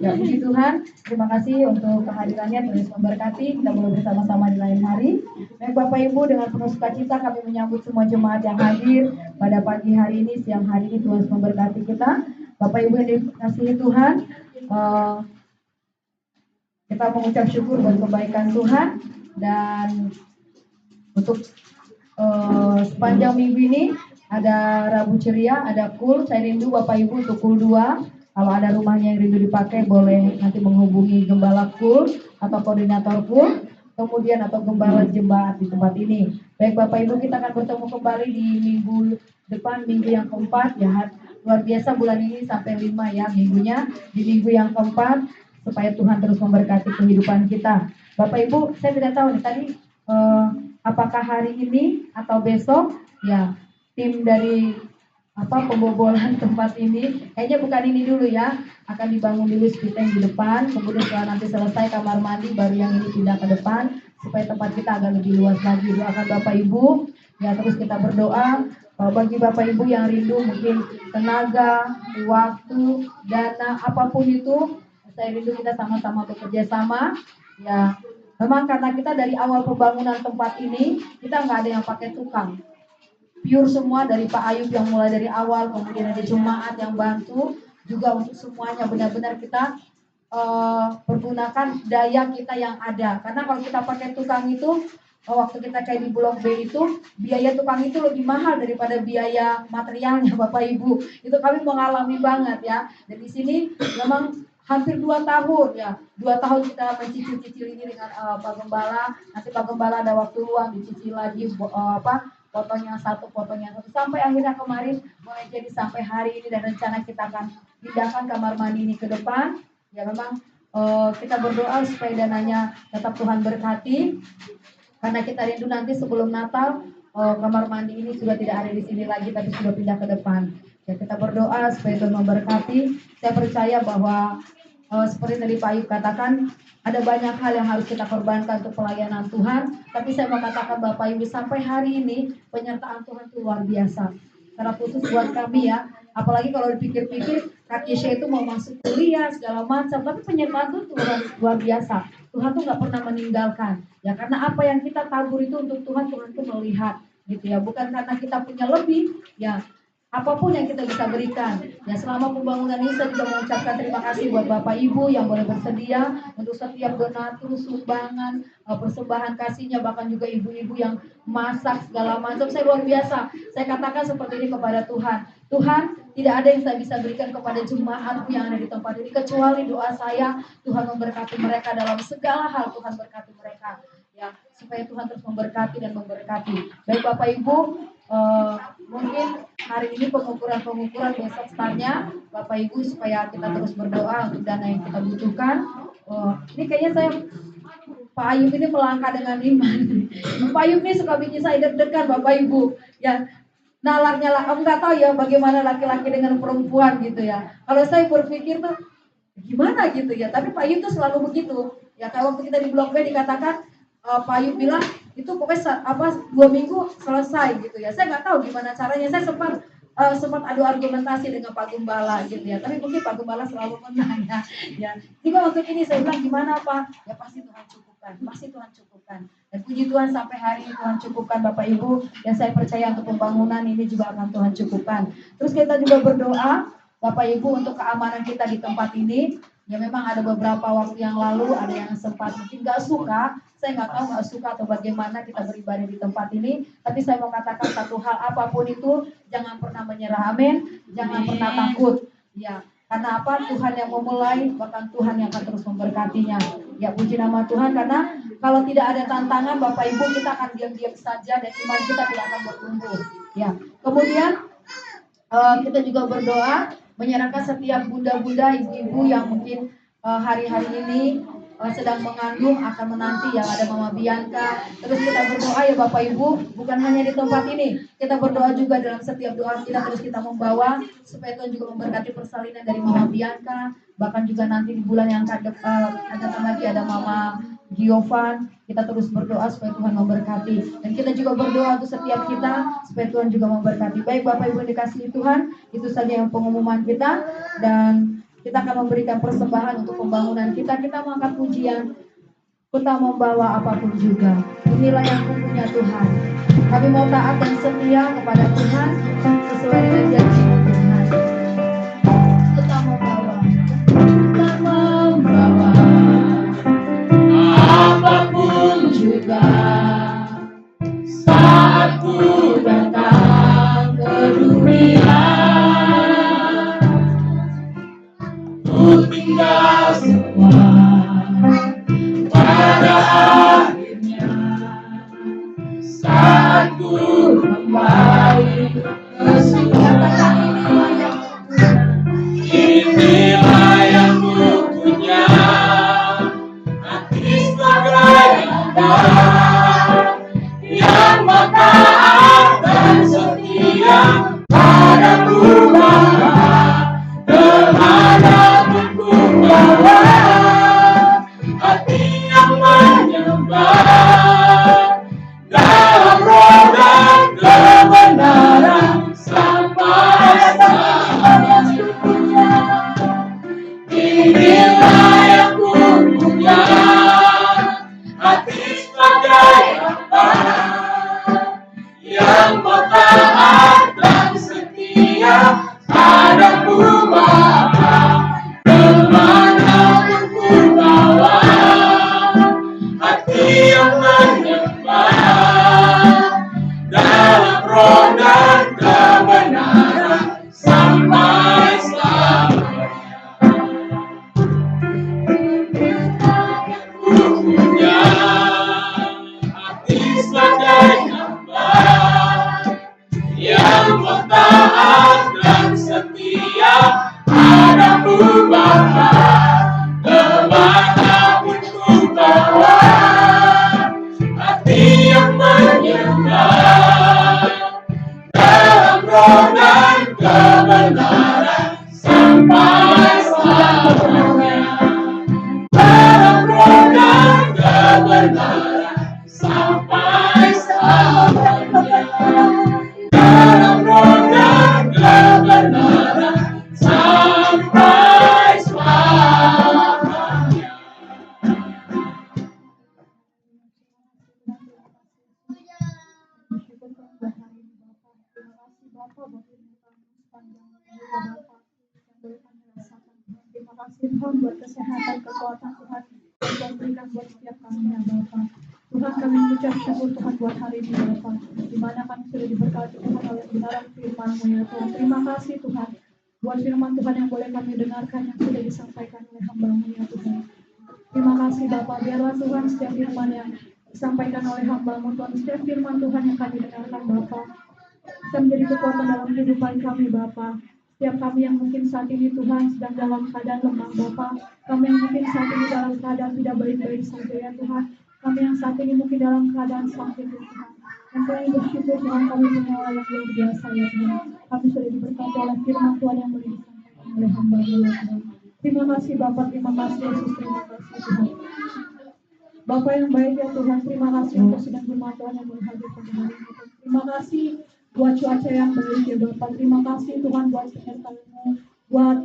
Ya puji Tuhan, terima kasih untuk kehadirannya, terus memberkati. Kita boleh bersama-sama di lain hari. Baik Bapak Ibu, dengan penuh sukacita kami menyambut semua jemaat yang hadir pada pagi hari ini, siang hari ini. Tuhan memberkati kita. Bapak Ibu yang dikasihi Tuhan, kita mengucap syukur buat kebaikan Tuhan, dan untuk sepanjang minggu ini ada Rabu Ceria, ada KUL. Saya rindu Bapak Ibu untuk KUL 2. Kalau ada rumahnya yang rindu dipakai, boleh nanti menghubungi gembala KUL atau koordinator KUL, kemudian atau gembala jemaat di tempat ini. Baik Bapak Ibu, kita akan bertemu kembali di minggu depan, minggu yang keempat ya. Luar biasa bulan ini sampai 5 ya minggunya, di minggu yang keempat, supaya Tuhan terus memberkati kehidupan kita. Bapak Ibu, saya tidak tahu nih tadi apakah hari ini atau besok ya tim dari pembobolan tempat ini, kayaknya bukan ini dulu ya, akan dibangun dulu speed tank di depan, kemudian setelah nanti selesai kamar mandi baru yang ini pindah ke depan supaya tempat kita agak lebih luas lagi. Doakan Bapak Ibu ya, terus kita berdoa bagi Bapak Ibu yang rindu mungkin tenaga, waktu, dana, apapun itu, saya rindu kita sama-sama bekerja sama ya. Memang karena kita dari awal pembangunan tempat ini, kita nggak ada yang pakai tukang. Pure semua dari Pak Ayub yang mulai dari awal, kemudian ada jemaat yang bantu, juga untuk semuanya benar-benar kita pergunakan daya kita yang ada. Karena kalau kita pakai tukang itu, waktu kita kayak di Blok B itu, biaya tukang itu lebih mahal daripada biaya materialnya Bapak Ibu. Itu kami mengalami banget ya. Dan di sini memang hampir 2 tahun ya, 2 tahun kita mencicil-cicil ini dengan Pak Gembala. Nanti Pak Gembala ada waktu luang dicicil lagi fotonya satu, sampai akhirnya kemarin mulai jadi sampai hari ini, dan rencana kita akan pindahkan kamar mandi ini ke depan. Ya memang kita berdoa supaya dananya tetap Tuhan berkati, karena kita rindu nanti sebelum Natal kamar mandi ini sudah tidak ada di sini lagi, tapi sudah pindah ke depan. Ya kita berdoa supaya Tuhan memberkati. Saya percaya bahwa seperti tadi Pak Ayub katakan, ada banyak hal yang harus kita korbankan untuk pelayanan Tuhan. Tapi saya mau katakan Bapak Ibu, sampai hari ini penyertaan Tuhan itu luar biasa. Karena khusus buat kami ya, apalagi kalau dipikir-pikir, Kak Yesha itu mau masuk kuliah segala macam, tapi penyertaan itu luar biasa. Tuhan tuh nggak pernah meninggalkan. Ya karena apa yang kita tabur itu untuk Tuhan, Tuhan tuh melihat, gitu ya. Bukan karena kita punya lebih, ya. Apapun yang kita bisa berikan. Ya selama pembangunan ini saya juga mengucapkan terima kasih buat Bapak Ibu yang boleh bersedia untuk setiap donatur, sumbangan, persembahan kasihnya, bahkan juga ibu-ibu yang masak segala macam. Saya luar biasa. Saya katakan seperti ini kepada Tuhan. Tuhan, tidak ada yang saya bisa berikan kepada jemaatku yang ada di tempat ini kecuali doa saya, Tuhan memberkati mereka dalam segala hal. Tuhan berkati mereka. Ya, supaya Tuhan terus memberkati dan memberkati. Baik Bapak Ibu, mungkin hari ini pengukuran, besok startnya Bapak Ibu, supaya kita terus berdoa untuk dana yang kita butuhkan. Ini kayaknya saya Pak Ayub ini melangkah dengan iman. Pak Ayub ini suka bikin saya deg-degan Bapak Ibu. Ya, nalarnya lah, kamu nggak tahu ya bagaimana laki-laki dengan perempuan gitu ya. Kalau saya berpikir tuh gimana gitu ya, tapi Pak Ayub tuh selalu begitu. Ya kalau waktu kita di Blok B dikatakan Pak Ayub bilang itu pokoknya 2 minggu selesai gitu ya. Saya nggak tahu gimana caranya. Saya sempat adu argumentasi dengan Pak Gembala gitu ya. Tapi mungkin Pak Gembala selalu menang ya. Ya. Juga untuk ini saya bilang gimana Pak? Ya pasti Tuhan cukupkan. Pasti Tuhan cukupkan. Dan puji Tuhan sampai hari ini Tuhan cukupkan Bapak Ibu. Dan saya percaya untuk pembangunan ini juga akan Tuhan cukupkan. Terus kita juga berdoa Bapak Ibu untuk keamanan kita di tempat ini. Ya memang ada beberapa waktu yang lalu ada yang sempat mungkin gak suka. Saya nggak tahu nggak suka atau bagaimana kita beribadah di tempat ini. Tapi saya mau katakan satu hal, apapun itu jangan pernah menyerah, amin. Jangan pernah takut. Ya, karena apa? Tuhan yang memulai, bahkan Tuhan yang akan terus memberkatinya. Ya puji nama Tuhan, karena kalau tidak ada tantangan Bapak Ibu, kita akan diam-diam saja dan iman kita tidak akan bertumbuh. Ya, kemudian kita juga berdoa menyerahkan setiap bunda-bunda, ibu-ibu yang mungkin hari-hari ini sedang mengandung akan menanti yang ada Mama Bianca. Terus kita berdoa ya Bapak Ibu, bukan hanya di tempat ini, kita berdoa juga dalam setiap doa kita, terus kita membawa supaya Tuhan juga memberkati persalinan dari Mama Bianca. Bahkan juga nanti di bulan yang akan datang lagi ada Mama Giovan. Kita terus berdoa supaya Tuhan memberkati, dan kita juga berdoa untuk setiap kita supaya Tuhan juga memberkati. Baik Bapak Ibu yang dikasihi Tuhan, itu saja yang pengumuman kita, dan kita akan memberikan persembahan untuk pembangunan kita. Kita mengangkat pujian, kita membawa apapun juga. Inilah yang punya Tuhan. Kami mau taat dan setia kepada Tuhan sesuai dengan janji Tuhan. Kita membawa apapun juga saat ku datang ke dunia. Ku tinggal semua pada akhirnya saat ku kembali ke surga. Inilah yang ku punya, hati sebagai hamba yang taat dan setia pada Tuhan. Kemanapun ku bawa, hati yang menyembah dalam roh dan kebenaran sampai selamanya. Inilah yang ku punya, hati sebagai hamba yang taat dan setia pada Tuhan. Kemanapun ku bawa, hati yang menyembah dalam roh dan kebenaran sampai selamanya. Ku punya hati sebagai hamba yang taat dan setia pada Bapa. Kemanapun ku bawa, hati yang menyembah dalam roh dan kebenaran sampai selamanya. Dalam roh dan kebenaran sampai selamanya. Dalam roh dan kebenaran sampai selamanya. Terima kasih Tuhan buat kesehatan, kekuatan Tuhan yang berikan buat setiap kami ya Bapak. Tuhan, kami mengucap syukur Tuhan buat hari ini Bapak, di mana kami sudah diberkati Tuhan oleh kebenaran firman-Mu ya Tuhan. Terima kasih Tuhan buat firman Tuhan yang boleh kami dengarkan, yang sudah disampaikan oleh hamba-Mu ya Tuhan. Terima kasih Bapak, biarlah Tuhan setiap firman yang disampaikan oleh hamba-Mu Tuhan, setiap firman Tuhan yang kami dengarkan Bapak, bisa menjadi kekuatan dalam kehidupan kami Bapak. Setiap kami yang mungkin saat ini Tuhan sedang dalam keadaan lemah Bapak, kami yang mungkin saat ini dalam keadaan tidak baik-baik saja ya Tuhan, kami yang saat ini mungkin dalam keadaan sakit ya Tuhan, dan kami bersyukur Tuhan kami punya Allah yang luar biasa ya Tuhan. Kami sudah diberkati oleh firman Tuhan yang boleh disampaikan oleh hamba-Mu ya Tuhan. Terima kasih Bapak, terima kasih Yesus, terima kasih Tuhan. Bapak yang baik ya Tuhan, terima kasih untuk sedang firman Tuhan yang boleh hadir pada hari ini. Terima kasih buat cuaca yang baik ya Bapak. Terima kasih Tuhan buat penyertaan-Mu, buat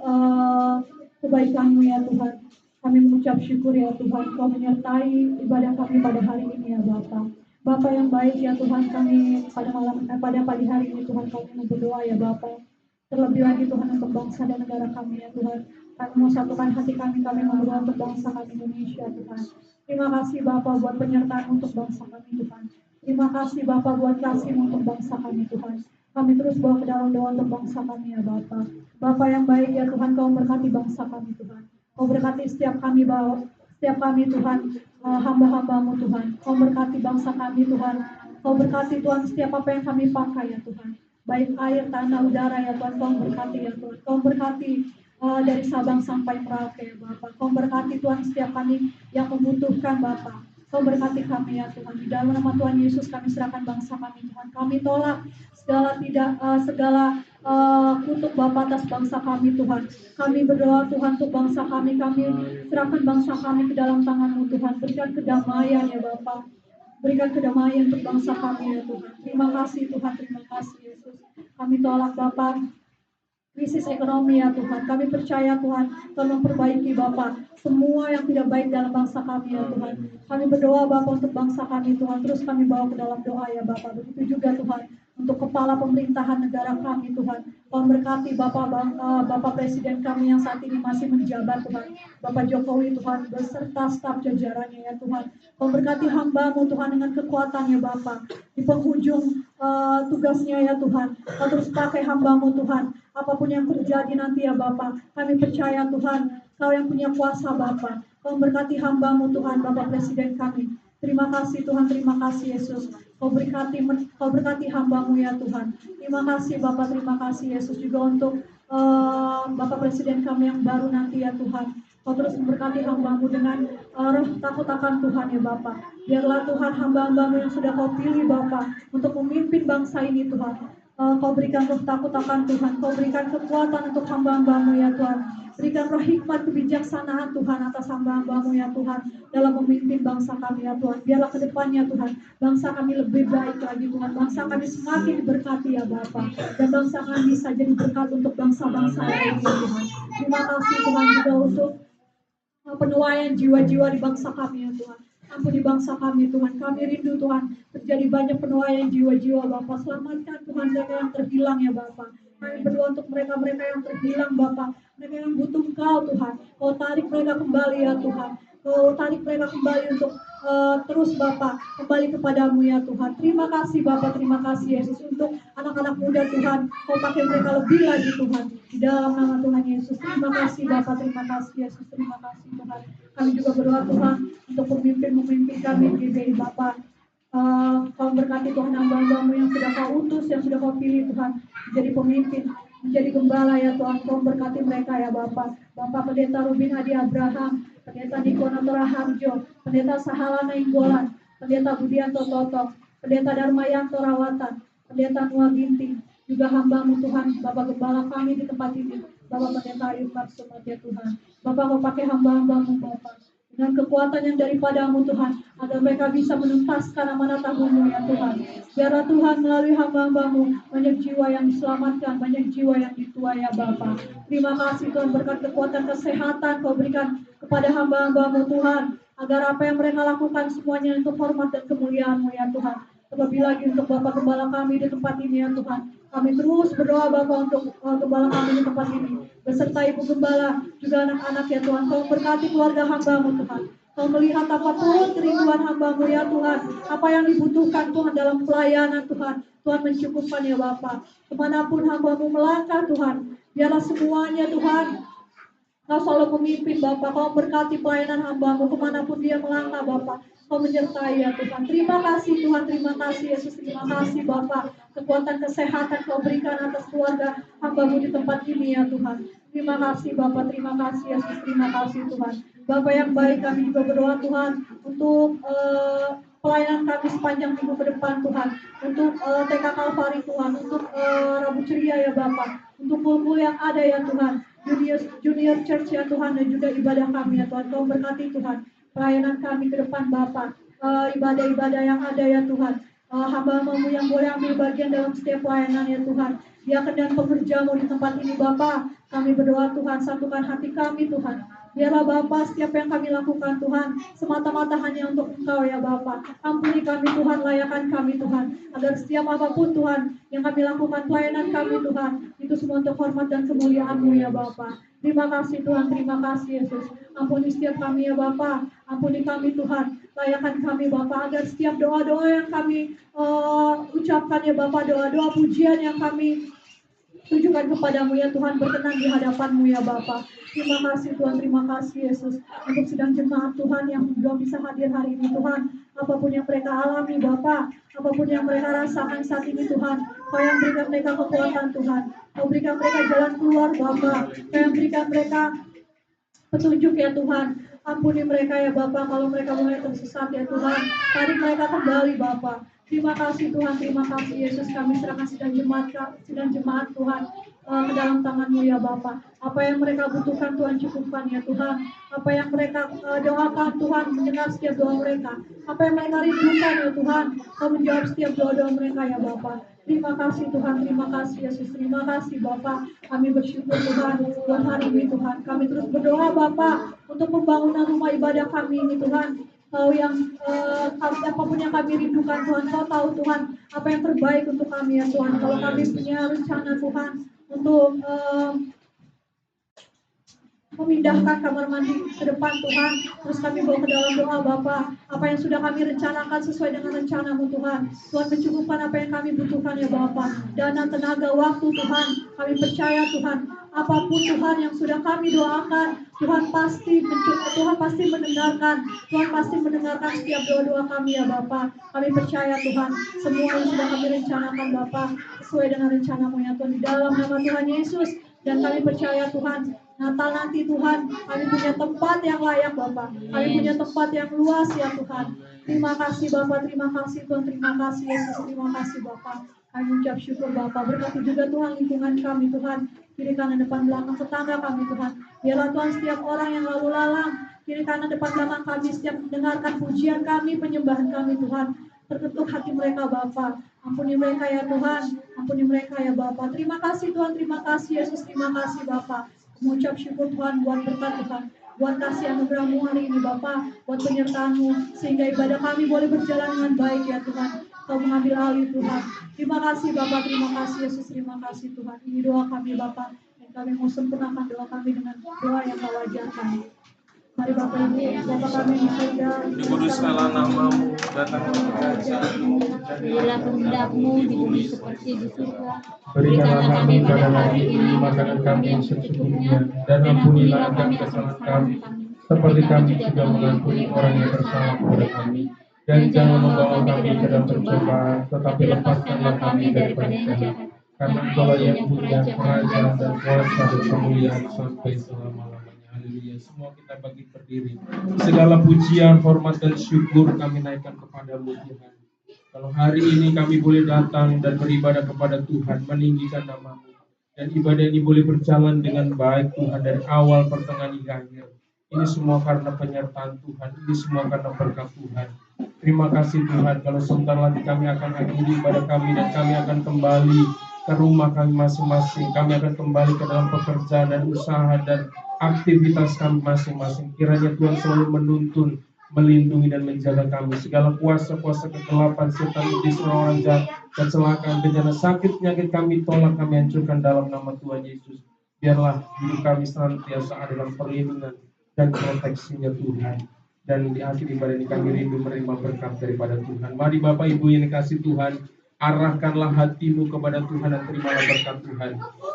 kebaikan-Mu ya Tuhan. Kami mengucap syukur ya Tuhan, Kau menyertai ibadah kami pada hari ini ya Bapak. Bapak yang baik ya Tuhan, kami pada pagi hari ini Tuhan kami mau berdoa ya Bapak. Terlebih lagi Tuhan untuk bangsa dan negara kami ya Tuhan. Kami mau satukan hati kami mau berdoa untuk bangsa kami Indonesia Tuhan. Terima kasih Bapak buat penyertaan untuk bangsa kami Tuhan. Terima kasih Bapak buat kasih untuk bangsa kami Tuhan. Kami terus bawa ke dalam doa untuk bangsa kami ya Bapak. Bapak yang baik ya Tuhan, Kau berkati bangsa kami Tuhan. Kau berkati setiap kami Tuhan, hamba-hamba-Mu Tuhan. Kau berkati bangsa kami Tuhan. Kau berkati Tuhan setiap apa yang kami pakai ya Tuhan. Baik air, tanah, udara ya Tuhan, Kau berkati ya Tuhan. Kau berkati dari Sabang sampai Merauke ya Bapak. Kau berkati Tuhan setiap kami yang membutuhkan Bapak. Kau berkati kami ya Tuhan. Di dalam nama Tuhan Yesus kami serahkan bangsa kami Tuhan. Kami tolak segala kutuk Bapa atas bangsa kami Tuhan. Kami berdoa Tuhan untuk bangsa kami. Kami serahkan bangsa kami ke dalam tangan-Mu Tuhan. Berikan kedamaian ya Bapa. Berikan kedamaian untuk bangsa kami ya Tuhan. Terima kasih Tuhan. Terima kasih Yesus. Kami tolak Bapa krisis ekonomi ya Tuhan. Kami percaya Tuhan, Tuhan memperbaiki Bapak semua yang tidak baik dalam bangsa kami ya Tuhan. Kami berdoa Bapak untuk bangsa kami Tuhan. Terus kami bawa ke dalam doa ya Bapak. Begitu juga Tuhan untuk kepala pemerintahan negara kami Tuhan. Tuhan berkati Bapak Presiden kami yang saat ini masih menjabat Tuhan. Bapak Jokowi Tuhan beserta staf jajarannya ya Tuhan. Tuhan berkati hamba-Mu Tuhan dengan kekuatannya Bapak. Di penghujung tugasnya ya Tuhan. Kau terus pakai hamba-Mu Tuhan. Apapun yang terjadi nanti ya Bapak, kami percaya Tuhan, Kau yang punya kuasa Bapak. Kau berkati hamba-Mu Tuhan, Bapak Presiden kami. Terima kasih Tuhan, terima kasih Yesus. Kau berkati hamba-Mu ya Tuhan. Terima kasih Bapak, terima kasih Yesus juga untuk Bapak Presiden kami yang baru nanti ya Tuhan. Kau terus memberkati hamba-Mu dengan roh takut akan Tuhan ya Bapak. Biarlah Tuhan hamba-hamba-Mu yang sudah Kau pilih Bapak untuk memimpin bangsa ini Tuhan. Kau berikan roh takut akan Tuhan. Kau berikan kekuatan untuk hamba-hamba-Mu ya Tuhan. Berikan roh hikmat kebijaksanaan Tuhan atas hamba-hamba-Mu ya Tuhan. Dalam memimpin bangsa kami ya Tuhan. Biarlah ke depannya Tuhan. Bangsa kami lebih baik lagi Tuhan. Bangsa kami semakin diberkati ya Bapa. Dan bangsa kami bisa jadi berkat untuk bangsa-bangsa lain ya Tuhan. Terima kasih Tuhan juga untuk penuaian jiwa-jiwa di bangsa kami ya Tuhan. Ampuni bangsa kami Tuhan, kami rindu Tuhan terjadi banyak penuaian jiwa-jiwa Bapak. Selamatkan Tuhan mereka yang terhilang ya Bapak. Kami berdoa untuk mereka-mereka yang terhilang Bapak, mereka yang butuh Engkau Tuhan. Kau tarik mereka kembali ya Tuhan. Kau tarik mereka kembali untuk terus Bapak kembali kepadamu ya Tuhan. Terima kasih Bapak, terima kasih Yesus untuk anak-anak muda Tuhan. Kau pakai mereka lebih lagi Tuhan. Di dalam nama Tuhan Yesus. Terima kasih Bapak, terima kasih Yesus. Terima kasih Tuhan. Kami juga berdoa Tuhan untuk pemimpin kami GBI Bapak. Kau berkati Tuhan hamba-hamba-Mu yang sudah Kau utus, yang sudah Kau pilih Tuhan menjadi pemimpin, menjadi gembala ya Tuhan. Kau berkati mereka ya Bapak. Bapak Pendeta Rubin Adi Abraham, Pendeta Nikono Harjo, Pendeta Sahala Nainggolan, Pendeta Budianto Toto, Pendeta Darmayanto Rawatan, Pendeta Nuah Ginting, juga hamba-Mu Tuhan, Bapak Gembala kami di tempat ini, Bapak Pendeta Ayub Marsumat ya Tuhan. Bapak Kau pakai hamba-hamba-Mu Bapak dengan kekuatan yang daripadamu Tuhan, agar mereka bisa menuntaskan amanat agung-Mu ya Tuhan. Biarlah Tuhan melalui hamba-hamba-Mu banyak jiwa yang diselamatkan, banyak jiwa yang dituai ya Bapa. Terima kasih Tuhan, berkat kekuatan kesehatan Kau berikan kepada hamba-hamba-Mu Tuhan, agar apa yang mereka lakukan semuanya untuk hormat dan kemuliaan-Mu ya Tuhan. Terlebih lagi untuk Bapak Gembala kami di tempat ini ya Tuhan. Kami terus berdoa Bapak untuk gembala kami di tempat ini. Beserta Ibu Gembala, juga anak-anak ya Tuhan. Kau berkati keluarga hamba-Mu Tuhan. Kau melihat apapun kerinduan hamba-Mu ya Tuhan. Apa yang dibutuhkan Tuhan dalam pelayanan Tuhan. Tuhan mencukupkan ya Bapak. Kemanapun hamba-Mu melangkah Tuhan. Biarlah semuanya Tuhan. Kau selalu memimpin Bapak. Kau berkati pelayanan hamba-Mu kemanapun dia melangkah Bapak. Kau menyertai ya Tuhan. Terima kasih Tuhan, terima kasih Yesus, terima kasih Bapak. Kekuatan kesehatan Kau berikan atas keluarga hamba-Mu di tempat ini ya Tuhan. Terima kasih Bapak, terima kasih Yesus, terima kasih Tuhan. Bapak yang baik, kami juga berdoa Tuhan untuk pelayanan kami sepanjang minggu ke depan Tuhan. Untuk TK Kalvari Tuhan, untuk Rabu Ceria ya Bapak. Untuk kumpul yang ada ya Tuhan. Junior Church ya Tuhan, dan juga ibadah kami ya Tuhan. Kau berkati Tuhan pelayanan kami ke depan Bapak, ibadah-ibadah yang ada ya Tuhan, hamba-hamba-Mu yang boleh ambil bagian dalam setiap pelayanan ya Tuhan. Diaken dan pekerja-Mu di tempat ini Bapak, kami berdoa Tuhan, satukan hati kami Tuhan. Biarlah Bapak setiap yang kami lakukan Tuhan semata-mata hanya untuk Engkau ya Bapak. Ampuni kami Tuhan, layakan kami Tuhan, agar setiap apapun Tuhan yang kami lakukan, pelayanan kami Tuhan, itu semua untuk hormat dan kemuliaan-Mu ya Bapak. Terima kasih Tuhan, terima kasih Yesus. Ampuni setiap kami ya Bapak, ampuni kami Tuhan, layakan kami Bapak, agar setiap doa-doa yang kami ucapkan ya Bapak, doa-doa pujian yang kami tujukan kepadamu ya Tuhan, berkenan di hadapan-Mu ya Bapak. Terima kasih Tuhan, terima kasih Yesus. Untuk sidang jemaat Tuhan yang belum bisa hadir hari ini Tuhan, apapun yang mereka alami Bapa, apapun yang mereka rasakan saat ini Tuhan, Kau yang berikan mereka kekuatan Tuhan, Kau berikan mereka jalan keluar Bapa, Kau yang berikan mereka petunjuk ya Tuhan. Ampuni mereka ya Bapa, kalau mereka mulai tersesat ya Tuhan, tarik mereka kembali Bapa. Terima kasih Tuhan, terima kasih Yesus, kami serahkan sidang jemaat Tuhan ke dalam tangan-Mu ya Bapa. Apa yang mereka butuhkan Tuhan cukupkan ya Tuhan. Apa yang mereka doakan Tuhan, mendengar setiap doa mereka. Apa yang mereka rindukan ya Tuhan, Kau menjawab setiap doa-doa mereka ya Bapa. Terima kasih Tuhan, terima kasih Yesus, terima kasih Bapa. Kami bersyukur Tuhan buat hari ini Tuhan. Kami terus berdoa Bapa untuk pembangunan rumah ibadah kami ini Tuhan. Kau yang apapun yang kami rindukan Tuhan, Kau tahu Tuhan apa yang terbaik untuk kami ya Tuhan. Kalau kami punya rencana Tuhan untuk memindahkan kamar mandi ke depan Tuhan, terus kami bawa ke dalam doa Bapa, apa yang sudah kami rencanakan sesuai dengan rencana-Mu Tuhan. Tuhan mencukupkan apa yang kami butuhkan ya Bapa, dana, tenaga, waktu Tuhan, kami percaya Tuhan, apapun Tuhan yang sudah kami doakan, Tuhan pasti mendengarkan, Tuhan pasti mendengarkan setiap doa-doa kami ya Bapa. Kami percaya Tuhan, semua yang sudah kami rencanakan Bapa, sesuai dengan rencana-Mu ya Tuhan, di dalam nama Tuhan Yesus. Dan kami percaya Tuhan, Natal nanti Tuhan, kami punya tempat yang layak Bapak. Kami punya tempat yang luas ya Tuhan. Terima kasih Bapak, terima kasih Tuhan, terima kasih Yesus, terima kasih Bapak. Kami ucap syukur Bapak, berkati juga Tuhan lingkungan kami Tuhan, kiri kanan depan belakang tetangga kami Tuhan. Biarlah Tuhan setiap orang yang lalu lalang, kiri kanan depan belakang kami, setiap mendengarkan pujian kami, penyembahan kami Tuhan, terketuk hati mereka Bapa. Ampuni mereka ya Tuhan, ampuni mereka ya Bapa. Terima kasih Tuhan, terima kasih Yesus, terima kasih Bapa. Mengucap syukur Tuhan buat berkat Tuhan, buat kasih anugerah-Mu hari ini Bapa, buat penyertaan-Mu, sehingga ibadah kami boleh berjalan dengan baik ya Tuhan. Kau mengambil alih Tuhan. Terima kasih Bapa, terima kasih Yesus, terima kasih Tuhan. Ini doa kami Bapa, dan kami mau sempurnakan doa kami dengan doa yang Kau ajarkan. Mari Bapak Ibu, Bapa kami di surga, Dikuduskanlah nama-Mu, datanglah kerajaan-Mu, jadilah kehendak-Mu di bumi seperti di surga. Berikanlah kami pada hari ini makanan kami yang secukupnya, dan ampunilah kami kesalahan kami, seperti kami juga mengampuni orang yang bersalah kepada kami. Dan jangan membawa kami ke dalam pencobaan, tetapi lepaskanlah kami daripada yang jahat. Karena Engkau yang punya kerajaan dan kuasa dan kemuliaan sampai selama-lamanya. Haleluya. Semua kita bagi berdiri. Segala pujian, hormat, dan syukur kami naikkan kepada-Mu Tuhan. Kalau hari ini kami boleh datang dan beribadah kepada Tuhan, meninggikan nama-Mu, dan ibadah ini boleh berjalan dengan baik Tuhan dari awal, pertengahan, hingga akhir. Ini semua karena penyertaan Tuhan, ini semua karena berkat Tuhan. Terima kasih Tuhan, kalau sebentar lagi kami akan akhiri ibadah kami dan kami akan kembali ke rumah kami masing-masing. Kami akan kembali ke dalam pekerjaan dan usaha dan aktivitas kami masing-masing. Kiranya Tuhan selalu menuntun, melindungi dan menjaga kami. Segala kuasa-kuasa kegelapan, setan, iblis, orang jahat, kecelakaan, bencana, sakit, penyakit kami tolak, kami hancurkan dalam nama Tuhan Yesus. Biarlah hidup kami senantiasa ada dalam perlindungan dan proteksinya Tuhan. Dan di akhir ibadah ini kami rindu menerima berkat daripada Tuhan. Mari Bapak Ibu yang dikasih Tuhan, arahkanlah hatimu kepada Tuhan dan terimalah berkat Tuhan.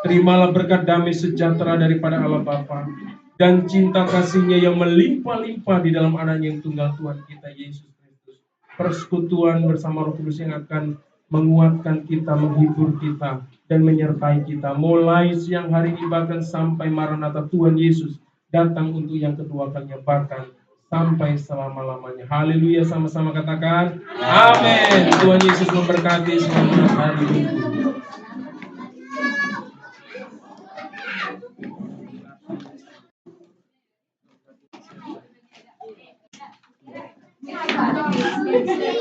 Terimalah berkat damai sejahtera daripada Allah Bapa dan cinta kasih-Nya yang melimpah-limpah di dalam Anaknya yang tunggal Tuhan kita Yesus Kristus. Persekutuan bersama Roh Kudus yang akan menguatkan kita, menghibur kita, dan menyertai kita. Mulai siang hari ini bahkan sampai Maranatha Tuhan Yesus datang untuk yang kedua kalinya, bahkan sampai selama-lamanya. Haleluya, sama-sama katakan amin. Tuhan Yesus memberkati. Selamat hari Minggu. Terima kasih.